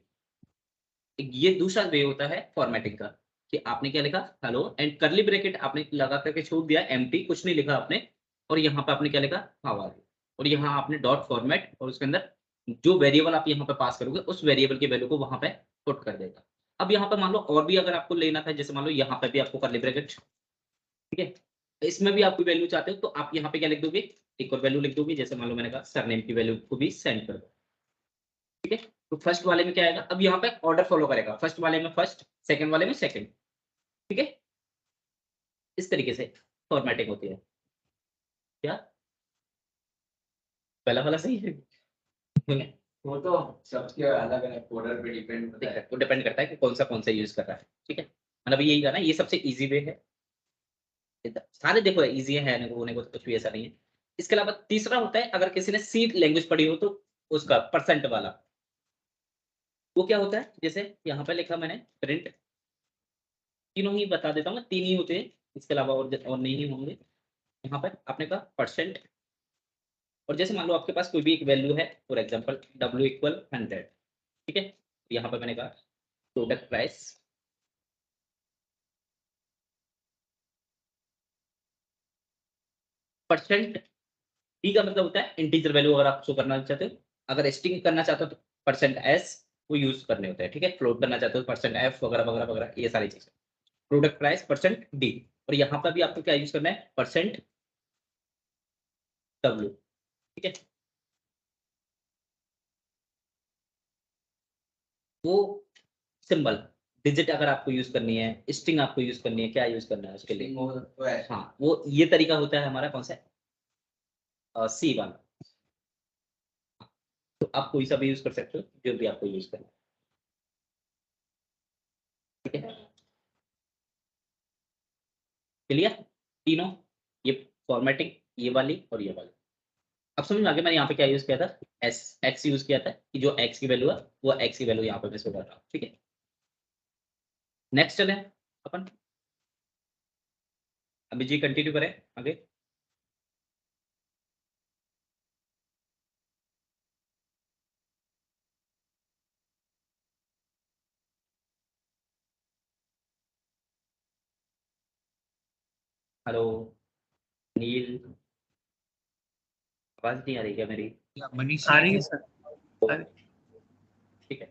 S1: ये दूसरा वे होता है फॉर्मेटिंग का कि आपने क्या लिखा हेलो एंड कर्ली ब्रैकेट आपने लगा करके छोड़ दिया एम्प्टी, कुछ नहीं लिखा आपने, और यहाँ पे आपने क्या लिखा हाउ आर यू, और यहाँ आपने डॉट फॉर्मेट, और उसके अंदर जो वेरिएबल आप यहाँ पे पास करोगे उस वेरिएबल की वैल्यू को वहां पे पुट कर देगा। अब यहाँ पे मान लो और भी अगर आपको लेना था, जैसे मान लो यहाँ पे भी आपको कर्ली ब्रैकेट, ठीक है, इसमें भी आप कोई वैल्यू चाहते हो तो आप यहाँ पे क्या लिख दोगे, एक और वैल्यू लिख दोगे, जैसे मान लो मैंने कहा सरनेम की वैल्यू को भी सेंड कर दो, ठीक है। तो फर्स्ट वाले में क्या आएगा, अब यहाँ पे ऑर्डर फॉलो करेगा, फर्स्ट वाले में फर्स्ट, सेकंड वाले में सेकंड, ठीक है। इस तरीके से फॉर्मेटिंग होती है। क्या पहला वाला सही है?
S2: वो तो सबके अलग अलग कोडर पे डिपेंड होता है।
S1: वो डिपेंड करता है कि कौन सा यूज कर रहा है, ठीक है। मतलब यही था ना, ये सबसे इजी वे है, सारे देखो इजी है, होने को कुछ भी ऐसा नहीं है। इसके अलावा तीसरा होता है, अगर किसी ने सी लैंग्वेज पढ़ी हो तो उसका परसेंट वाला, वो क्या होता है, जैसे यहाँ पे लिखा मैंने प्रिंट, तीनों ही बता देता हूँ, तीन ही होते हैं, इसके अलावा और नहीं होंगे। यहाँ पर आपने कहा परसेंट, और जैसे मान लो आपके पास कोई भी एक वैल्यू है, फॉर एग्जांपल W = 100, ठीक है। यहाँ पर मैंने कहा प्रोडक्ट प्राइस, परसेंट डी का मतलब होता है इंटीजर वैल्यू, अगर आप शो करना चाहते हो, अगर स्ट्रिंग करना चाहते हो तो परसेंट एस वो यूज करने होते हैं, ठीक है। फ्लोट करना चाहते हो परसेंट एफ वगैरह वगैरह वगैरह, ये सारी चीजें। प्रोडक्ट प्राइस परसेंट डी, और यहाँ पर भी आपको क्या यूज करना है, परसेंट डब्ल्यू, ठीक है। वो सिंबल डिजिट अगर आपको यूज करनी है, स्ट्रिंग आपको यूज करनी है, क्या यूज करना है उसके लिए, हाँ वो ये तरीका होता है हमारा, कौन सा सी वाला। तो आप कोई सा भी यूज कर सकते हो, जो भी आपको यूज करना है, ठीक है। क्लियर तीनों, ये फॉर्मेटिंग, ये वाली और ये वाली। अब समझ में आ गया मैंने यहाँ पे क्या यूज किया था, एस एक्स यूज किया था, कि जो एक्स की वैल्यू है वो एक्स की वैल्यू यहाँ पे मैं शो कर रहा हूँ, ठीक है। नेक्स्ट चले अपन, अभी जी कंटिन्यू करें आगे। हेलो नील, आवाज नहीं आ रही क्या मेरी?
S4: मनीष
S3: आ रही है
S4: जी,
S3: सर। अरे
S1: ठीक है,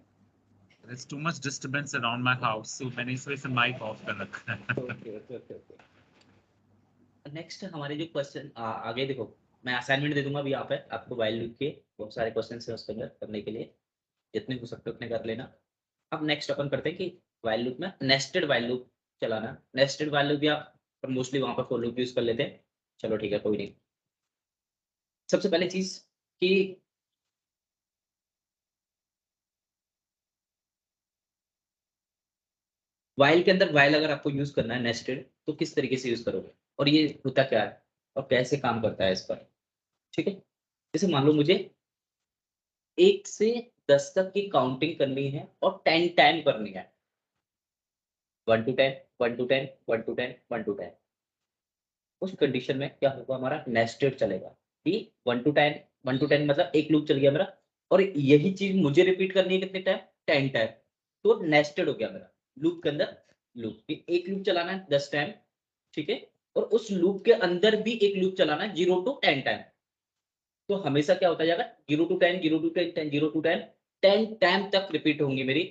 S4: there's too much disturbance around my house, so मैंने इस वजह से माइक ऑफ कर रखा है।
S1: Okay okay okay okay. Next हमारे जो क्वेश्चन आगे देखो, मैं असाइनमेंट दे दूंगा अभी यहाँ पे आपको, वाइल लूप के बहुत सारे क्वेश्चन है उसके अंदर करने के लिए, जितने हो सकते उतने कर लेना। अब नेक्स्ट अपन करते हैं कि वाइल लूप में नेस्टेड वाइल लूप चलाना, नेस्टेड वाइल लूप भी आप मोस्टली वहां पर फॉर लूप यूज कर लेते हैं, चलो ठीक है कोई नहीं। सबसे पहले चीज कि वाइल के अंदर, वाइल अगर आपको यूज करना है नेस्टेड तो किस तरीके से यूज करोगे, और ये होता क्या है और कैसे काम करता है इस पर, ठीक है। जैसे मान लो मुझे 1 से 10 तक की काउंटिंग करनी है और 10 टाइम करनी है, 1 to 10 1 to 10 1 to 10 1 to 10, उस कंडीशन में क्या होगा, हमारा नेस्टेड चलेगा कि 1 to 10 1 to 10 मतलब एक लूप चल गया मेरा, और यही चीज मुझे रिपीट करनी है कितने टाइम, 10 टाइम, तो नेस्टेड हो गया मेरा लूप के अंदर लूप, एक लूप चलाना है 10 टाइम, ठीक है। और उस लूप के अंदर भी एक लूप चलाना है 0 to 10 टाइम, तो हमेशा क्या होता जाएगा 0 to 10 0 to 10 10 0 to 10 10 टाइम तक रिपीट होंगी मेरी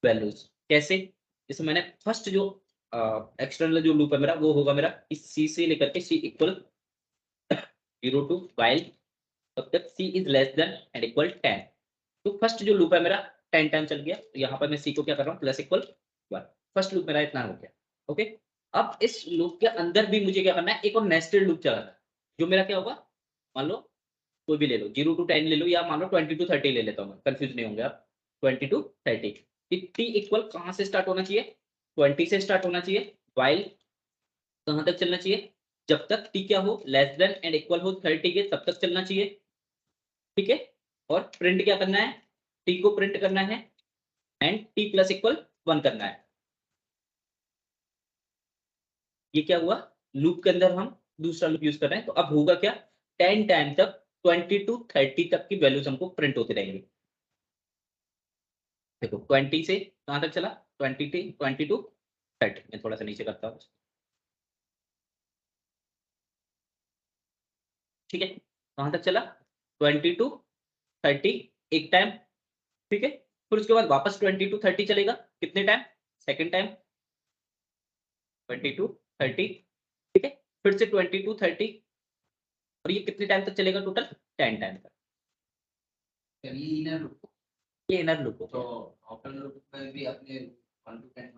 S1: वैल्यूज। कैसे, जैसे मैंने फर्स्ट जो एक्सटर्नल जो लूप है मेरा, वो होगा मेरा इस सी से लेकर के सी इक्वल 0 to वाइल तब तक C is less than and equal 10, तो फर्स्ट जो लूप है मेरा 10 टाइम चल गया, तो यहाँ पर मैं सी को क्या कर रहा हूँ प्लस इक्वल 1, फर्स्ट लूप मेरा इतना हो गया, ओके। अब इस लूप के अंदर भी मुझे क्या करना है, एक और नेस्टेड लूप चलाना है, जो मेरा क्या होगा, मान लो कोई भी ले लो 0 to 10 ले लो, या मान लो 20 to 30 ले लेता हूँ, कंफ्यूज नहीं होंगे आप, 20 to 30, टी इक्वल कहाँ से स्टार्ट होना चाहिए, 20 से स्टार्ट होना चाहिए, वाइल कहाँ तक चलना चाहिए, जब तक टी क्या हो लेस देन एंड इक्वल हो 30 के तब तक चलना चाहिए, ठीक है। और प्रिंट क्या करना है, टी को प्रिंट करना है एंड टी प्लस इक्वल 1 करना है। ये क्या हुआ, लूप के अंदर हम दूसरा लूप यूज कर रहे हैं, तो अब होगा क्या, 10 टाइम तक 20 to 30 तक की वैल्यूज हमको प्रिंट होती रहेंगी। देखो 20 से कहां तक चला, 20 to 30, मैं थोड़ा सा नीचे करता हूँ, ठीक है। कहां तक चला 20 to 30 एक टाइम, ठीक है। फिर उसके बाद वापस 20 to 30 चलेगा, कितने टाइम, सेकंड टाइम 20 to 30, ठीक है। फिर से 20 to 30 और ये कितने टाइम तक चलेगा टोटल 10 टाइम तक।
S2: ये इनर लूप
S1: ये इनर लूप हो
S2: तो
S1: गया।
S2: आउटर लूप में भी अपने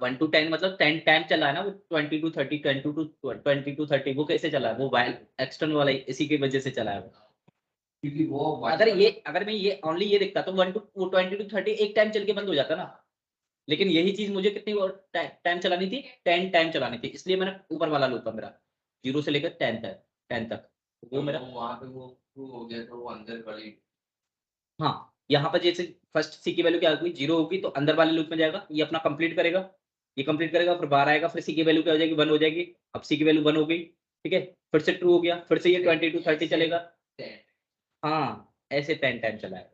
S1: 1 to 10 मतलब 10 टाइम चला है ना वो 20 to 30 20 to 30 वो कैसे चला है वो वाइल एक्सटर्नल वाला इसी की वजह से चला है वो।
S2: क्योंकि वो
S1: अगर मैं ये ओनली ये देखता तो 1 to 20 to 30 एक टाइम चल के बंद हो जाता ना, लेकिन यही चीज मुझे कितनी टाइम चलानी थी 10 टाइम चलानी थी, इसलिए मैंने ऊपर वाला लूप है मेरा 0 से लेकर 10 तक वो मेरा।
S2: वहां पे वो true हो गया तो वो अंदर वाली
S1: हाँ यहाँ पर जैसे फर्स्ट सी की वैल्यू क्या होगी 0 होगी तो अंदर वाले लूप में जाएगा, ये अपना कंप्लीट करेगा, ये कंप्लीट करेगा, फिर बाहर आएगा, फिर सी की वैल्यू क्या हो जाएगी 1 हो जाएगी। अब सी की वैल्यू 1 हो गई, ठीक है, फिर से ट्रू हो गया, फिर से ये 20 to 30 चलेगा।
S2: 10
S1: हाँ ऐसे 10 टाइम चलाएगा।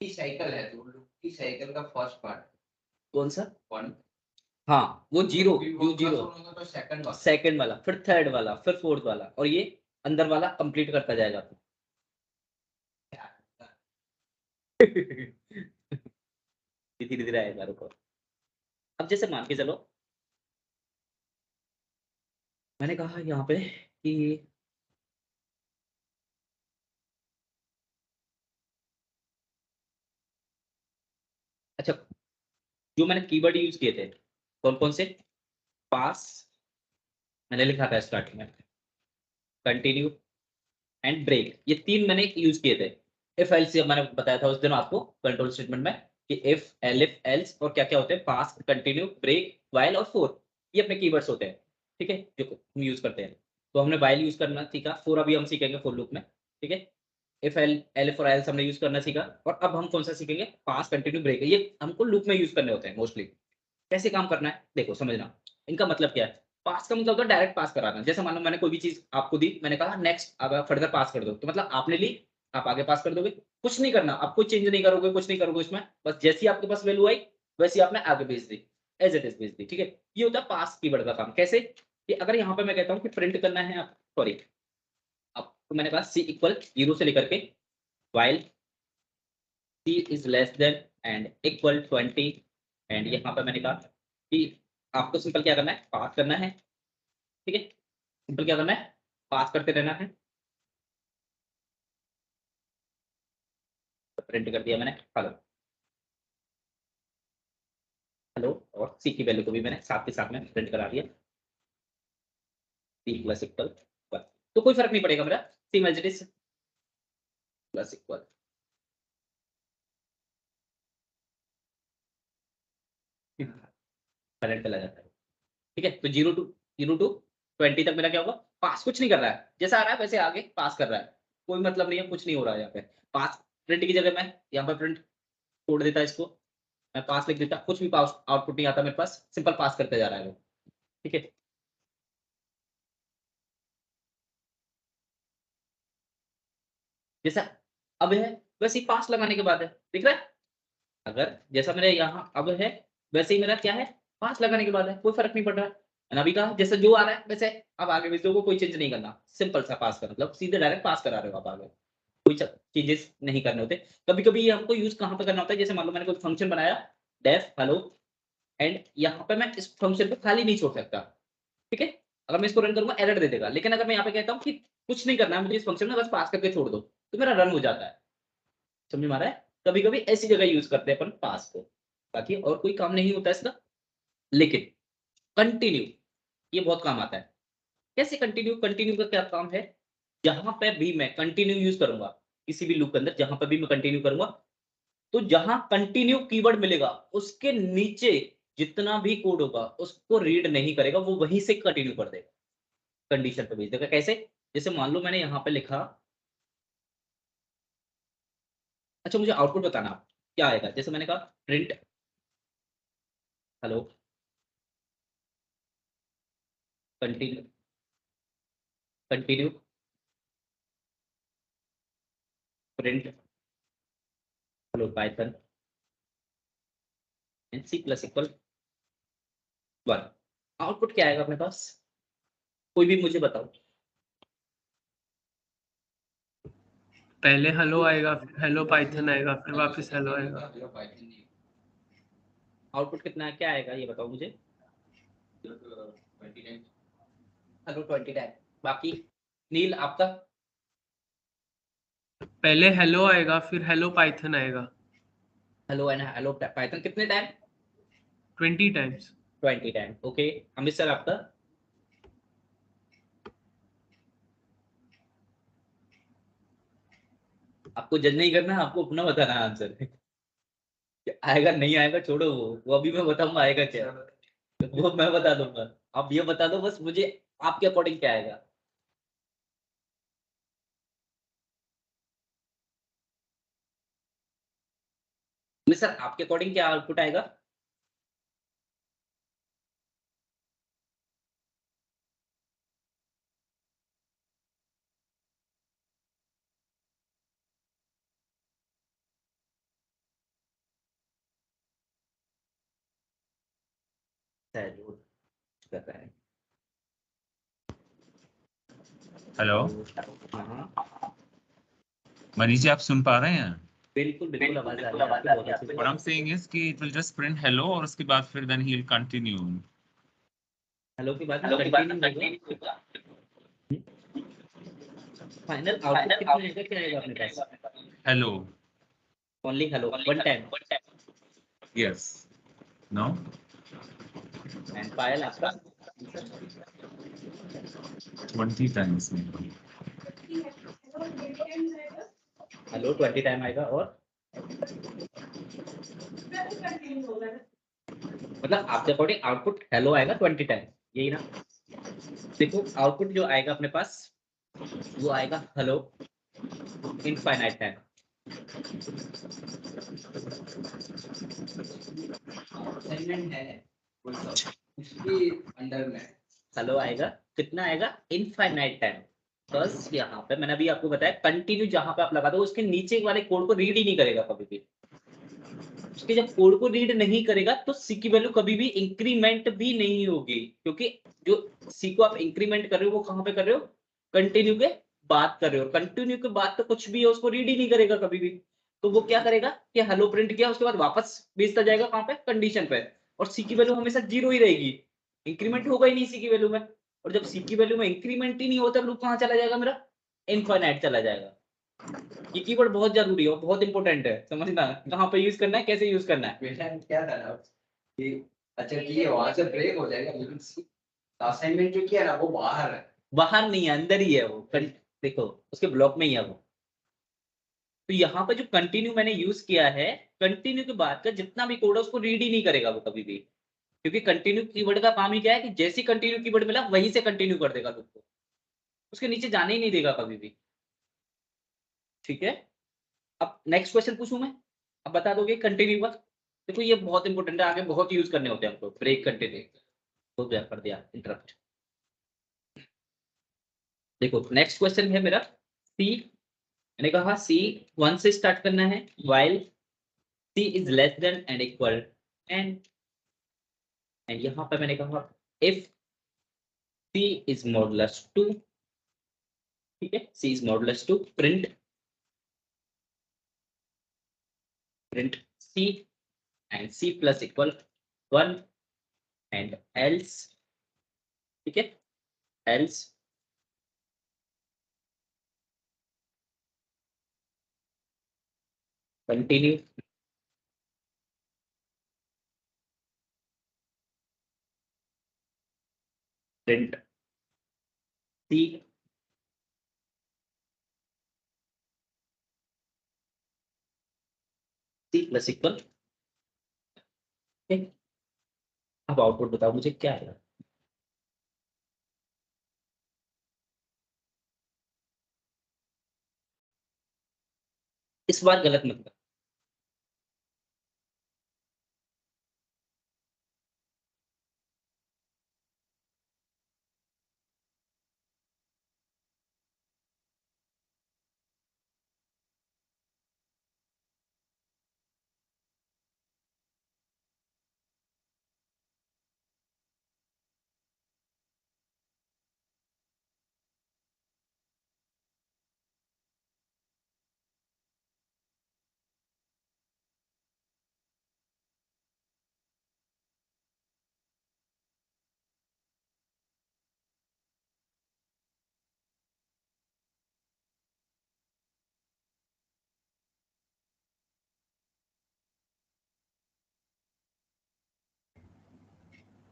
S2: की साइकिल है तो लूप की साइकिल का फर्स्ट पार्ट
S1: कौन सा?
S2: 1
S1: हाँ वो जीरो
S2: तो सेकंड वाला
S1: सेकंड वाला, फिर थर्ड वाला, फिर फोर्थ वाला, और ये अंदर वाला कंप्लीट करता जाएगा। धीरे धीरे आएगा, रुको। अब जैसे मान के चलो मैंने कहा यहाँ पे कि अच्छा जो मैंने कीवर्ड यूज किए थे कौन कौन से, पास मैंने लिखा था स्टार्टिंग में, कंटिन्यू एंड ब्रेक, ये 3 मैंने यूज किए थे। इफ एल्स मैंने बताया था उस दिन आपको कंट्रोल स्टेटमेंट में कि इफ एल्स और क्या क्या होते हैं, पास, कंटिन्यू, ब्रेक, व्हाइल और फोर, ये अपने कीवर्ड्स होते हैं, ठीक है, जो हम यूज करते हैं। तो हमने व्हाइल यूज करना सीखा, फोर अभी हम सीखेंगे फॉर लूप में, ठीक है। इफ एल फॉर एल्स हमने यूज करना सीखा, और अब हम कौन सा सीखेंगे, पास, कंटिन्यू, ब्रेक, ये हमको लूप में यूज करने होते हैं मोस्टली। कैसे काम करना है देखो समझना, इनका मतलब क्या है। पास का मतलब होता है डायरेक्ट पास कराना, जैसे मान लो मैंने कोई भी चीज आपको दी, मैंने कहा नेक्स्ट अब फर्दर पास कर दो, तो मतलब आपने ली आप आगे पास कर दोगे, कुछ नहीं करना, आप कुछ चेंज नहीं करोगे, कुछ नहीं करोगे उसमें, बस जैसी आपके पास वैल्यू आई वैसी आपने आगे भेज दी, एज इट इज भेज दी, ठीक है। ये होता है पास कीवर्ड का काम। कैसे कि अगर यहाँ पे मैं कहता हूँ कि प्रिंट करना है, सॉरी अब तो मैंने कहा सी इक्वल 0 से लेकर के while C is less than and equal 20, and यहाँ पे मैंने कहा कि आपको सिंपल क्या करना है, पास करना है, ठीक है, सिंपल क्या करना है, पास करते रहना है। प्रिंट कर दिया मैंने हेलो हेलो, और सी की वैल्यू को भी मैंने साथ के साथ में प्रिंट करा दिया, सी प्लस इक्वल 1, तो कोई फर्क नहीं पड़ेगा मेरा, same as it is plus equal, current चला जाता है, ठीक है। तो 0 to 20 तक मेरा क्या होगा, पास, कुछ नहीं कर रहा है, जैसा आ रहा है वैसे आगे पास कर रहा है, कोई मतलब नहीं है, कुछ नहीं हो रहा है यहाँ पे। पास प्रिंट की जगह मैं यहाँ पे प्रिंट छोड़ देता है इसको, मैं पास लिख देता, कुछ भी पास आउटपुट नहीं आता मेरे पास, सिंपल पास करते जा रहा है वो, ठीक है। जैसा अब है वैसे ही पास लगाने के बाद है, दिख रहा है, अगर जैसा मेरे यहाँ अब है वैसे ही मेरा क्या है, पास लगाने के बाद है, कोई फर्क नहीं पड़ रहा है। मैंने अभी कहा जैसे जो आ रहा है वैसे अब आगे भी को कोई चेंज नहीं करना, सिंपल सा पास कर, मतलब सीधे डायरेक्ट पास करा रहे हो आप आगे, कोई चेंजेस नहीं करने होते। कभी कभी ये हमको यूज कहाँ पे करना होता है, जैसे मान लो मैंने कोई फंक्शन बनाया डेफ हेलो, एंड यहाँ पे मैं इस फंक्शन को खाली नहीं छोड़ सकता, ठीक है। अगर मैं इसको रन करूंगा एरर दे देगा, लेकिन अगर मैं यहाँ पे कहता हूँ कि कुछ नहीं करना है मुझे इस फंक्शन में, बस पास करके छोड़ दो, तो मेरा रन हो जाता है, समझ में आ रहा है। कभी कभी ऐसी जगह यूज करते हैं अपन पास को, बाकी और कोई काम नहीं होता इसका। लेकिन कंटिन्यू ये बहुत काम आता है। कैसे कंटिन्यू, कंटिन्यू का क्या काम है, जहां पे भी मैं कंटिन्यू यूज करूंगा किसी भी लूप के अंदर, जहां पे भी मैं कंटिन्यू करूंगा, तो जहां कंटिन्यू कीवर्ड मिलेगा उसके नीचे जितना भी कोड होगा उसको रीड नहीं करेगा, वो वहीं से कंटिन्यू कर देगा, कंडीशन पे भेज देगा। कैसे, जैसे मान लो मैंने यहाँ पे लिखा, अच्छा मुझे आउटपुट बताना क्या आएगा, जैसे मैंने कहा print hello continue continue print hello Python and C plus equal 1, output क्या आएगा अपने पास, कोई भी मुझे बताओ।
S3: पहले हेलो आएगा, फिर हेलो पाइथन आएगा, फिर वापस हेलो आएगा।
S1: आउटपुट कितना है, क्या आएगा ये बताओ मुझे।
S2: 29
S1: हेलो 20 टाइम। बाकी नील आपका?
S3: पहले हेलो आएगा, फिर हेलो पाइथन आएगा।
S1: हेलो एंड हेलो पाइथन कितने time?
S3: 20 times.
S1: 20 time. Okay, Amit sir आपका? आपको जज नहीं करना, आपको अपना बताना आंसर। आएगा नहीं आएगा छोड़ो, वो अभी मैं बताऊंगा आएगा क्या, वो मैं बता दूंगा। आप ये बता दो बस मुझे, आपके अकॉर्डिंग क्या आएगा। सर आपके अकॉर्डिंग क्या आउटपुट आएगा? जरूर कर रहा है।
S4: हेलो
S1: हाँ
S4: मनीष जी, आप सुन पा रहे हैं?
S1: बिल्कुल बिल्कुल, आवाज आ रही है आपकी बहुत अच्छे
S4: What I'm
S1: से।
S4: saying is कि it will just print hello और उसके बाद फिर then he'll continue.
S1: हेलो के बाद कंटिन्यू होगा। फाइनल आउटपुट कितने आएगा, क्या आएगा अपने पास?
S4: Hello.
S1: Only hello one time.
S4: Yes. No?
S1: And Payal आपका?
S4: 20 times maybe.
S1: हेलो 20 टाइम आएगा, और मतलब आपके अकॉर्डिंग आउटपुट हेलो आएगा 20 टाइम, यही ना? देखो आउटपुट जो आएगा अपने पास वो आएगा हेलो इनफाइनाइट टाइम।
S2: असाइनमेंट है कोई सा उसके अंडर में
S1: हेलो आएगा कितना आएगा, इनफाइनाइट टाइम। बस यहाँ पे मैंने अभी आपको बताया कंटिन्यू जहां पे आप लगा दो उसके नीचे वाले कोड को रीड ही नहीं करेगा कभी भी। उसके जब कोड को रीड नहीं करेगा तो सी की वैल्यू कभी भी इंक्रीमेंट भी नहीं होगी, क्योंकि जो सी को आप इंक्रीमेंट कर रहे हो वो कहां पे कर रहे हो, कंटिन्यू के बाद कर रहे हो। कंटिन्यू के बाद तो कुछ भी है उसको रीड ही नहीं करेगा कभी भी। तो वो क्या करेगा कि हेलो प्रिंट किया उसके बाद वापस भेजता जाएगा कहां पे, कंडीशन पे। और सी की वैल्यू हमेशा जीरो ही रहेगी, इंक्रीमेंट होगा ही नहीं सी की वैल्यू में। और जब सी की वैल्यू में इंक्रीमेंट ही नहीं होता लूप कहां चला जाएगा मेरा, इनफाइनाइट चला जाएगा। ये कीवर्ड बहुत जरूरी है और बहुत इंपॉर्टेंट है, समझना कहाँ पे यूज करना है, कैसे यूज करना है।
S2: बेटा क्या था ना कि अच्छा ठीक है वहां से ब्रेक हो जाएगा लेकिन असाइनमेंट जो किया ना वो बाहर है।
S1: बाहर नहीं है, अंदर ही है वो। देखो उसके ब्लॉक में ही है वो। तो यहाँ पे जो कंटिन्यू मैंने यूज किया है, कंटिन्यू के बाद का जितना भी कोड है उसको रीड ही नहीं करेगा वो कभी भी। क्योंकि कंटिन्यू कीवर्ड का काम ही क्या है कि जैसी कंटिन्यू कीवर्ड मिला वहीं से कंटिन्यू कर देगा लूप को, उसके नीचे जाने ही नहीं देगा कभी भी। ठीक है, अब नेक्स्ट क्वेश्चन पूछूं मैं, अब बता दोगे कंटिन्यू का? देखो ये बहुत इंपॉर्टेंट है, आगे बहुत यूज करने होते हैं हमको, ब्रेक कंटिन्यू तो कर दिया इंटरप्ट। देखो नेक्स्ट क्वेश्चन है मेरा सी। मैंने कहा सी वन से स्टार्ट करना है, while C is less than and equal and यहाँ पे मैंने कहा if C is modulus two, ठीक है, C is modulus two print C and C plus equal 1 and else, ठीक है, else continue print C C plus equal. अब output बताओ मुझे क्या है। इस बार गलत मत कर।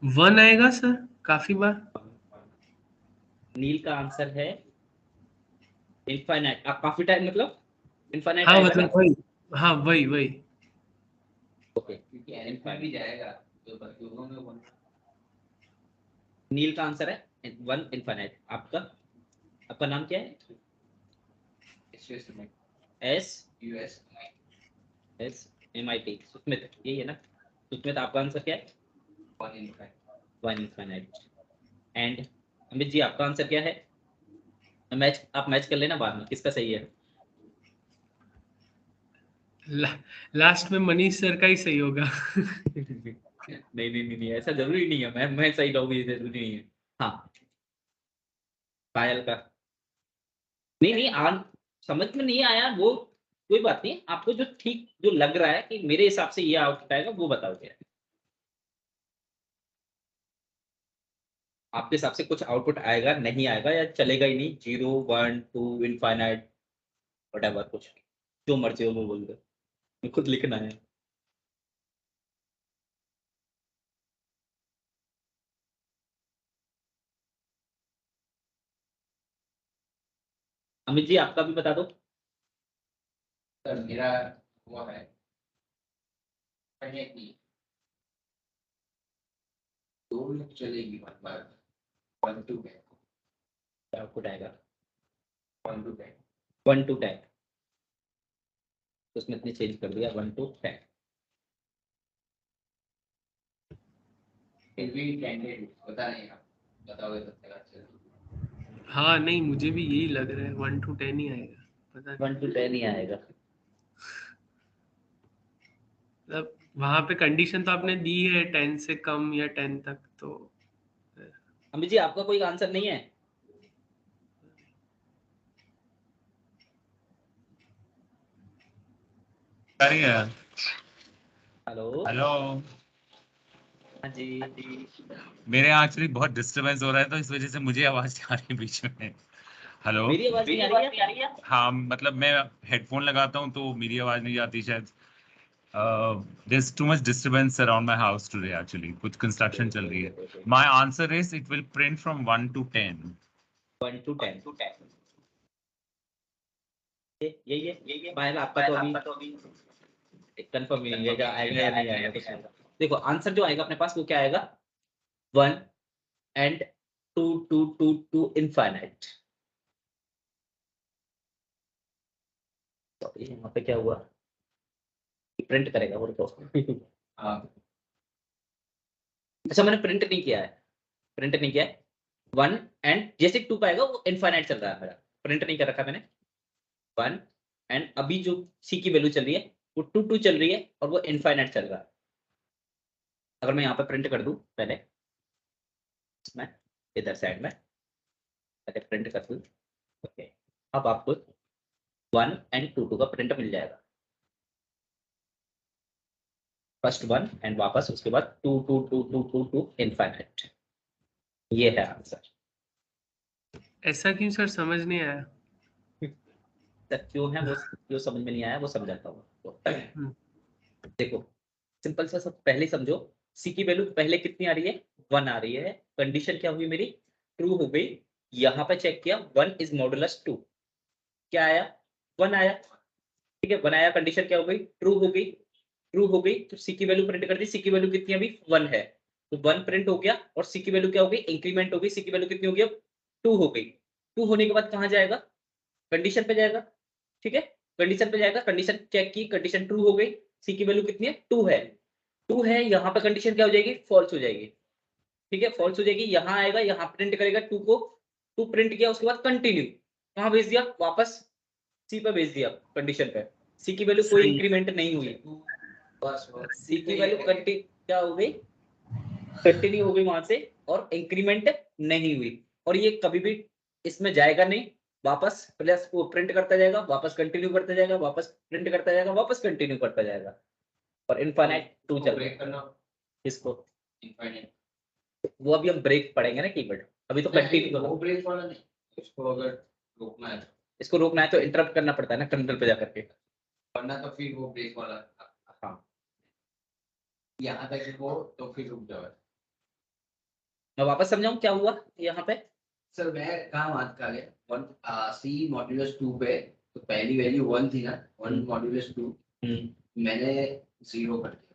S3: 1 आएगा सर काफी बार।
S1: नील का आंसर है इनफाइनाइट। आप काफी टाइम मतलब इनफाइनाइट
S3: हाँ
S1: आएगा
S3: मतलब
S1: ना?
S3: वही, हाँ वही वही।
S1: ओके,
S2: क्योंकि एन में भी जाएगा तो दोनों में वन।
S1: नील का आंसर है 1 इनफाइनाइट। आपका आपका नाम क्या है? S
S2: US
S1: S MIT Susmit, यही है ना? सुस्मित, आपका आंसर क्या है?
S2: 1 infinite.
S1: 1 infinite. And Amit ji, आपका आंसर क्या है? मैच आप मैच कर लेना बाद में, किसका सही है?
S3: लास्ट में मनीष सर का ही सही होगा।
S1: नहीं नहीं नहीं नहीं, ऐसा जरूरी नहीं है। मैं सही रहूँ ये जरूरी नहीं है। हाँ, पायल का नहीं नहीं समझ में नहीं आया वो, कोई बात नहीं। आपको जो ठीक जो लग रहा है कि मेरे हिसाब से ये आउटपुट आएगा, वो बताओ क्या है। आपके हिसाब से कुछ आउटपुट आएगा, नहीं आएगा, या चलेगा ही नहीं? 0 1 2 इनफाइनाइट व्हाटएवर, कुछ जो मर्जी हो वो बोल दो, मैं खुद लिखना है। अमित जी, आपका भी बता दो।
S2: सर मेरा वो है कि 2 लूप चलेगी 1 बार 1 to 10
S1: क्या आउटपुट आएगा?
S2: 1 to 10
S1: 1 to 10, उसमें इतने चेंज कर दिया 1 to 10।
S2: फिर भी कैंडिडेट पता नहीं, आप बताओगे तब तक अच्छा।
S3: हाँ नहीं, मुझे भी यही लग रहा है 1 to 10 ही आएगा, पता नहीं।
S1: 1 to 10 ही आएगा।
S3: मतलब वहां पे कंडीशन तो आपने दी है 10 से कम या 10 तक, तो
S1: अमित जी, आपका कोई आंसर नहीं है?
S4: करिए।
S1: हेलो।
S4: हेलो।
S1: हाँ जी।
S4: मेरे यहाँ एक्चुअली बहुत डिस्टरबेंस हो रहा है, तो इस वजह से मुझे आवाज नहीं आ रही बीच में। हेलो।
S1: मेरी आवाज नहीं आ रही है?
S4: हाँ मतलब मैं हेडफोन लगाता हूँ तो मेरी आवाज नहीं जाती शायद। there's too much disturbance around my house today actually, कुछ कंस्ट्रक्शन चल रही है। My answer is it will print from 1 to 10.
S1: 1 to 10 यही है पायल। आपका तो अभी कंफर्म नहीं है, आएगा या नहीं आएगा कुछ नहीं। देखो, आंसर जो आएगा अपने पास वो क्या आएगा? 1 and 2 2 2 2 इनफाइनाइट। तो यहाँ पे क्या हुआ? प्रिंट करेगा वो तो।
S2: हाँ
S1: अच्छा, मैंने प्रिंट नहीं किया है, प्रिंट नहीं किया है। 1 एंड जैसे 2 का आएगा वो इनफाइनाइट चल रहा है मेरा, प्रिंट नहीं कर रखा मैंने। 1 एंड अभी जो सी की वैल्यू चल रही है वो 2 2 चल रही है और वो इनफाइनाइट चल रहा है। अगर मैं यहाँ पे प्रिंट कर दूं पहले, मैं इधर साइड में पहले प्रिंट कर दूं। ओके, अब आपको 1 एंड 2 2 का प्रिंट मिल जाएगा। फर्स्ट 1 एंड वापस उसके बाद 2 2 2 2 2 2 इनफाइनाइट। ये है आंसर।
S3: ऐसा क्यों सर, समझ नहीं आया।
S1: सर क्यों है वो, जो समझ में नहीं आया वो समझाता हूँ तो। देखो, सिंपल सा सब पहले समझो। सी की वैल्यू पहले कितनी आ रही है? 1 आ रही है। कंडीशन क्या हुई मेरी? ट्रू हो गई। यहाँ पे चेक किया 1 इज मॉडुलस 2, क्या आया? 1 आया। ठीक है, 1 आया, कंडीशन क्या हो गई? ट्रू हो गई। ट्रू हो गई तो सी की वैल्यू प्रिंट कर दी। सी की वैल्यू कितनी अभी? 1 है, तो 1 प्रिंट हो गया। और सी की वैल्यू क्या हो गई? इंक्रीमेंट हो गई। सी की वैल्यू कितनी हो गई अब? 2 हो गई। 2 होने के बाद कहाँ जाएगा? कंडीशन पे जाएगा। ठीक है, कंडीशन पे जाएगा। कंडीशन चेक की, कंडीशन ट्रू हो गई। सी की वैल्यू कितनी है? 2 है। 2 है, यहाँ पे कंडीशन क्या हो जाएगी? फॉल्स हो जाएगी। ठीक है, फॉल्स हो जाएगी। यहाँ आएगा, यहाँ प्रिंट करेगा 2 को। 2 प्रिंट किया, उसके बाद कंटिन्यू कहाँ भेज दिया? वापस सी पे भेज दिया, कंडीशन पे। सी की वैल्यू कोई
S3: सही।
S1: इंक्रीमेंट नहीं हुई।
S2: बस
S1: सी की वैल्यू क्या हो गई? कंटिन्यू हो गई वहां से, और इंक्रीमेंट नहीं हुई। और ये कभी भी इसमें जाएगा नहीं, वापस प्लस को प्रिंट करता जाएगा, वापस कंटिन्यू करता जाएगा, वापस प्रिंट करता जाएगा, वापस कंटिन्यू करता जाएगा। और इनफाइनाइट 2 चल रहा
S2: ब्रेक
S1: है।
S2: करना
S1: इसको
S2: इनफाइनाइट।
S1: वो अभी हम ब्रेक पढ़ेंगे ना कीवर्ड, अभी तो कंटिन्यू।
S2: वो ब्रेक वाला नहीं, इसको अगर रोकना है
S1: इसको रोकना है तो इंटरप्ट करना पड़ता है ना टर्मिनल पे जाकर के।
S2: वरना तो फिर वो ब्रेक वाला
S1: हाँ,
S2: यहाँ तक हो तो फिर रुक जाओ।
S1: मैं वापस समझाऊं क्या हुआ यहाँ पे?
S2: सर मैं कहाँ बात कर रहे वन सी मॉड्यूलस 2 पे, तो पहली वैल्यू 1 थी ना, 1 मॉड्यूलस 2 मैंने 0 कर दिया।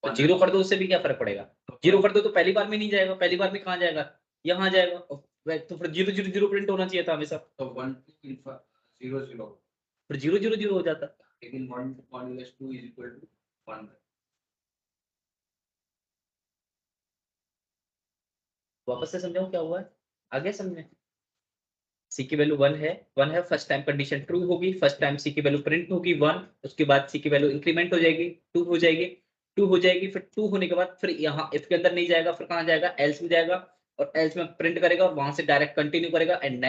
S1: तो 0 कर दो, उससे भी क्या फर्क पड़ेगा? 0 कर दो तो पहली बार में नहीं जाएगा, पहली बार में कहाँ जाएगा? यहाँ जाएगा। तो फिर 0 0 0 प्रिंट होना चाहिए था हमेशा।
S2: तो 1 2 0 0
S1: फिर 0 0 0 हो जाता।
S2: लेकिन 1 मॉड्यूलस 2 इज इक्वल टू 1।
S1: वापस से समझाऊं क्या हुआ है? आगे समझे? सी की वैल्यू 1 है, फर्स्ट टाइम कंडीशन ट्रू होगी, फर्स्ट टाइम सी की वैल्यू प्रिंट होगी 1, उसके बाद सी की वैल्यू इंक्रीमेंट हो जाएगी 2 हो जाएगी, 2 हो जाएगी, फिर 2 होने के बाद फिर यहाँ इफ के अंदर नहीं जाएगा, फिर कहाँ जाएगा? एल्स में जाएगा, और एल्स में प्रिंट करेगा और वहां से डायरेक्ट कंटिन्यू करेगा एंड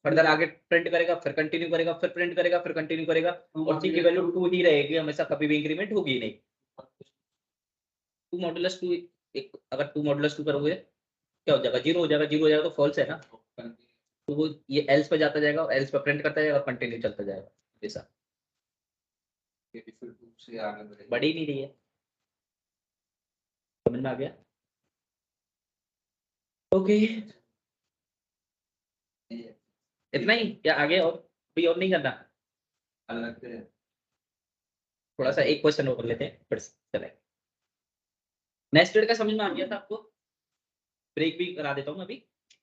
S1: फर्दर आगे प्रिंट करेगा, फिर कंटिन्यू करेगा, फिर प्रिंट करेगा, फिर कंटिन्यू करेगा, और सी की वैल्यू 2 ही रहेगी हमेशा, कभी भी इंक्रीमेंट होगी नहीं। 2 मॉडुलस 2, एक अगर 2 मॉडुलस 2 करोगे क्या हो जाएगा? 0 हो जाएगा, 0 हो जाएगा तो फॉल्स है ना, तो वो ये एल्स पे जाता जाएगा और एल्स पे प्रिंट करता जाएगा और कंटिन्यू चलता जाएगा ऐसा।
S2: फिर 2 से आगे बढ़ेगा।
S1: बढ़ी नहीं रही है, समझ में आ गया? ओके, इतना ही क्या? आगे और कोई और नहीं करना?
S2: अलग से
S1: थोड़ा सा एक क्वेश्चन और कर लेते हैं फिर चले। नेक्स्ट का समझ में आ गया था आपको? ब्रेक भी करा देता हूँ अभी,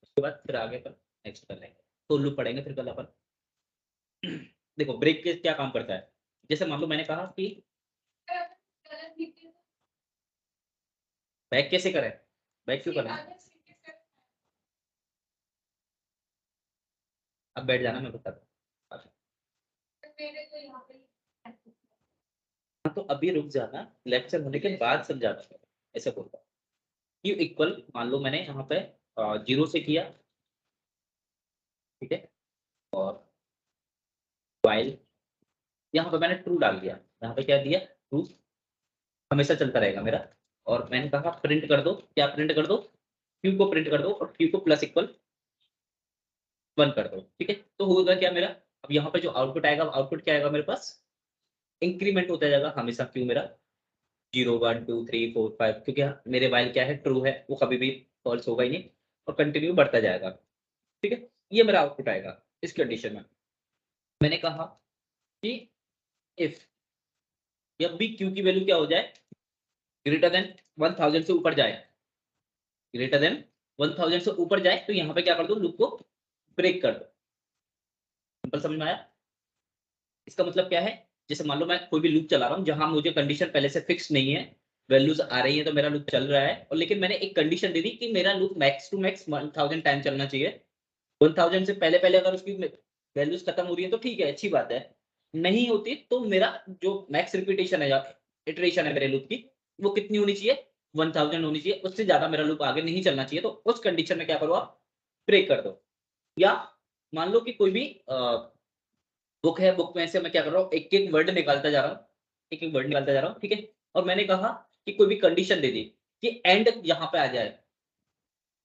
S1: उसके बाद फिर आगे पर नेक्स्ट कर लेंगे, तो लूप पढ़ेंगे फिर कल अपन। देखो ब्रेक के क्या काम करता है, जैसे मान लो मैंने कहा कि बैक कैसे करें, बैक क्यों करना? अब बैठ जाना, मैं बताता हूँ। हाँ, तो अभी रुक जाना, लेक्चर होने के बाद समझाना, ऐसे बोलता हूँ। क्यू इक्वल, मान लो मैंने यहाँ पे 0 से किया, ठीक है, और वाइल यहाँ पे मैंने ट्रू डाल दिया, यहाँ पे क्या दिया? ट्रू, हमेशा चलता रहेगा मेरा, और मैंने कहा प्रिंट कर दो, क्या प्रिंट कर दो? क्यू को प्रिंट कर दो और क्यू को प्लस इक्वल 1 कर दो, ठीक है। तो होगा क्या मेरा? अब यहाँ पे जो आउटपुट आएगा, आउटपुट क्या आएगा मेरे पास? इंक्रीमेंट होता जाएगा हमेशा क्यू मेरा 0 1 2 3 4 5, क्योंकि मेरे वाइल क्या है? ट्रू है, वो कभी भी फॉल्स होगा ही नहीं, और कंटिन्यू बढ़ता जाएगा, ठीक है। ये मेरा आउटपुट आएगा इस कंडीशन में। मैंने कहा कि इफ जब भी क्यू की वैल्यू क्या हो जाए? ग्रेटर देन 1000 से ऊपर जाए, ग्रेटर देन 1000 से ऊपर जाए, तो यहाँ पे क्या कर दो? लूप को ब्रेक कर दो। सिंपल, समझ में आया? इसका मतलब क्या है? जैसे मान लो मैं कोई भी लूप चला रहा हूँ जहां मुझे कंडीशन पहले से फिक्स नहीं है, वैल्यूज आ रही है तो मेरा लूप चल रहा है, और लेकिन मैंने एक कंडीशन दे दी कि मेरा loop max to max 1000 time चलना चाहिए। 1000 से पहले पहले अगर उसकी वैल्यूज खत्म हो रही है तो ठीक है, अच्छी बात है, नहीं होती तो मेरा जो मैक्स रिपीटेशन है या इटरेशन है मेरे लूप की, वो कितनी होनी चाहिए? 1000 होनी चाहिए, उससे ज्यादा मेरा लूप आगे नहीं चलना चाहिए। तो उस कंडीशन में क्या करो आप? ब्रेक कर दो। या मान लो कि कोई भी बुक है, बुक में से मैं क्या कर रहा हूँ? एक एक वर्ड निकालता जा रहा हूँ, एक एक वर्ड निकालता जा रहा हूँ, ठीक है। और मैंने कहा कि कोई भी कंडीशन दे दी कि एंड यहाँ पे आ जाए,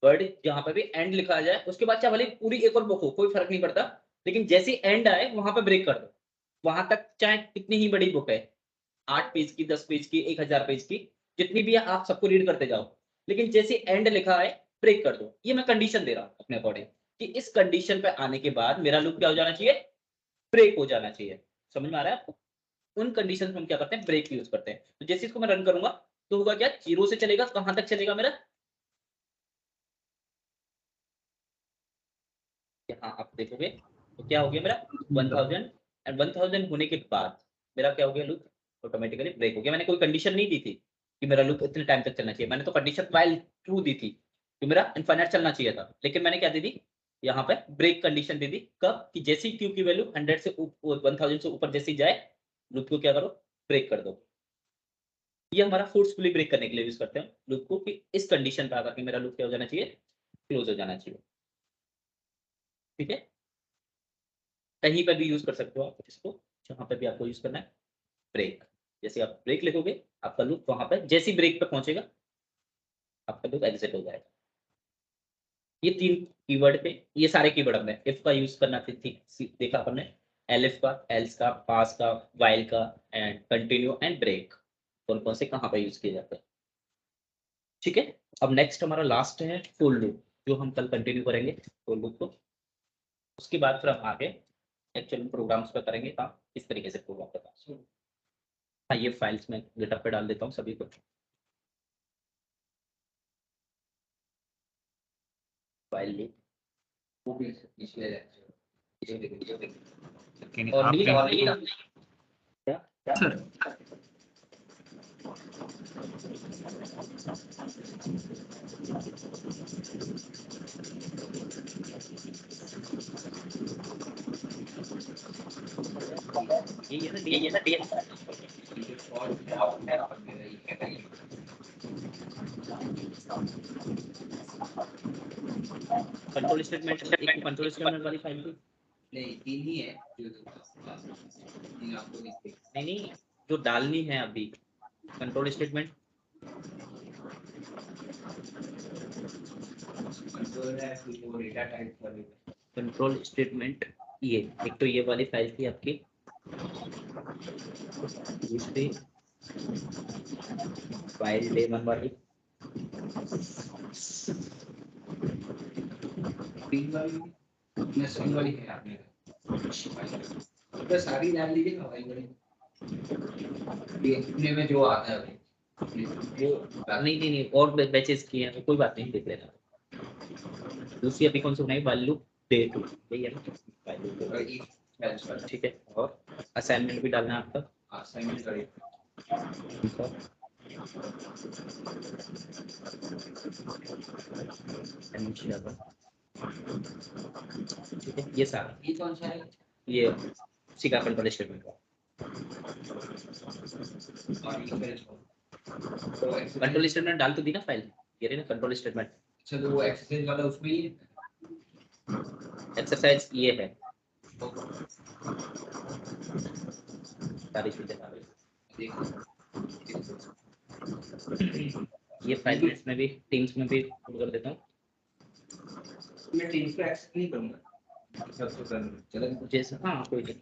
S1: वर्ड जहाँ पे भी एंड लिखा आ जाए, उसके बाद चाहे भले पूरी एक और बुक हो, कोई फर्क नहीं पड़ता, लेकिन जैसे एंड आए वहां पे ब्रेक कर दो। वहां तक चाहे कितनी ही बड़ी बुक है, 8 पेज की, 10 पेज की, 1000 पेज की, जितनी भी है आप सबको रीड करते जाओ, लेकिन जैसे एंड लिखा है ब्रेक कर दो। ये मैं कंडीशन दे रहा हूँ अपने अकॉर्डिंग, कि इस कंडीशन पे आने के बाद मेरा लूप क्या हो जाना चाहिए? ब्रेक हो जाना चाहिए। समझ में आ रहा है आपको? उन कंडीशन में हम क्या करते हैं? ब्रेक यूज करते हैं। तो जैसे इसको मैं रन करूंगा तो होगा क्या? 0 से चलेगा, कहां तक चलेगा मेरा? यहाँ आप देखोगे तो क्या हो गया मेरा? 1000, एंड 1000 होने के बाद मेरा क्या हो गया? लूप ऑटोमेटिकली ब्रेक हो गया। मैंने कोई कंडीशन नहीं दी थी कि मेरा लूप इतने टाइम तक चलना चाहिए, मैंने तो कंडीशन वाइल ट्रू दी थी कि मेरा इनफाइनाइट चलना चाहिए था, लेकिन मैंने क्या दे दी? यहाँ पे ब्रेक कंडीशन दे दी। कब? कि जैसी क्यू की वैल्यू 100 से 1000 से ऊपर जैसी जाए, लूप को क्या करो? ब्रेक कर दो। ये हमारा फोर्सफुली ब्रेक करने के लिए यूज करते हैं लूप को, कि इस कंडीशन पे आकर के मेरा लूप क्या हो जाना चाहिए? क्लोज हो जाना चाहिए, ठीक है। कहीं पर भी यूज कर सकते हो आप इसको, जहां पे भी आपको यूज करना है। ब्रेक, जैसे आप ब्रेक लिखोगे आपका लूप वहां पर जैसी ब्रेक पे पहुंचेगा आपका लूप एग्जिट हो जाएगा। ये 3 कीवर्ड पे, ये सारे कीवर्ड हमने इफ का यूज करना देखा अपन ने, एलिफ का, एल्स का, पास का, वाइल का, एंड कंटिन्यू एंड ब्रेक, कौन कौन से कहां पे यूज किए जाते हैं, ठीक है। अब नेक्स्ट हमारा लास्ट है फुल लूप, जो हम कल कंटिन्यू करेंगे फुल लूप को। उसके बाद फिर हम आगे एक्चुअल प्रोग्राम्स पे करेंगे काम, किस तरीके से प्रोग्राम करना है। हाँ, ये फाइल्स मैं गिटहब पे डाल देता हूँ सभी को। फाइल लूप
S2: वो भी पिछले
S4: Can
S1: और
S4: आप
S1: नील
S4: क्या-
S1: और नील
S3: सर
S1: ये ना ये कंट्रोल स्टेटमेंट, एक कंट्रोल स्टेटमेंट वाली फाइल थी।
S2: नहीं, तीन ही है जो तीन आपको दिखते
S1: नहीं नहीं, जो डालनी है अभी कंट्रोल स्टेटमेंट।
S2: कंट्रोल है, फिर वो डेटा टाइप कर
S1: कंट्रोल स्टेटमेंट ये एक तो ये वाली फाइल थी आपकी, दूसरी फाइल डेमन वाली,
S2: तीन वाली नेशनल वाली है आपने तो सारी डाल लीजिए ना भाई। ये अपने में जो आता है
S1: वो नहीं नहीं नहीं और बैचेस किए हैं, कोई बात नहीं, देख लेना। दूसरी अभी कौन सी बनाई, वाइल लूप डे 2, यही है ना वाइल लूप
S2: और एक बैच वाला
S1: ठीक है। और असाइनमेंट भी डालना है आपका।
S2: असाइनमेंट करिए।
S1: ठीक है। ठीक है, ये सारा
S2: ये कौन सा है?
S1: ये उसी का कंट्रोल स्टेटमेंट का।
S2: और ये फिर तो
S1: कंट्रोल स्टेटमेंट डाल तो दी ना फाइल, ये रही ना कंट्रोल स्टेटमेंट।
S2: अच्छा, तो वो एक्सरसाइज वाला उसमें ही
S1: एक्सरसाइज ये है, सारी चीजें डाल रही
S2: देखो।
S1: ये फाइल में भी टीम्स में भी कर देता हूँ।
S2: मैं टीम्स पे एक्सेस नहीं करूंगा, सबसे पहले चलो
S1: जैसे हाँ कोई नहीं।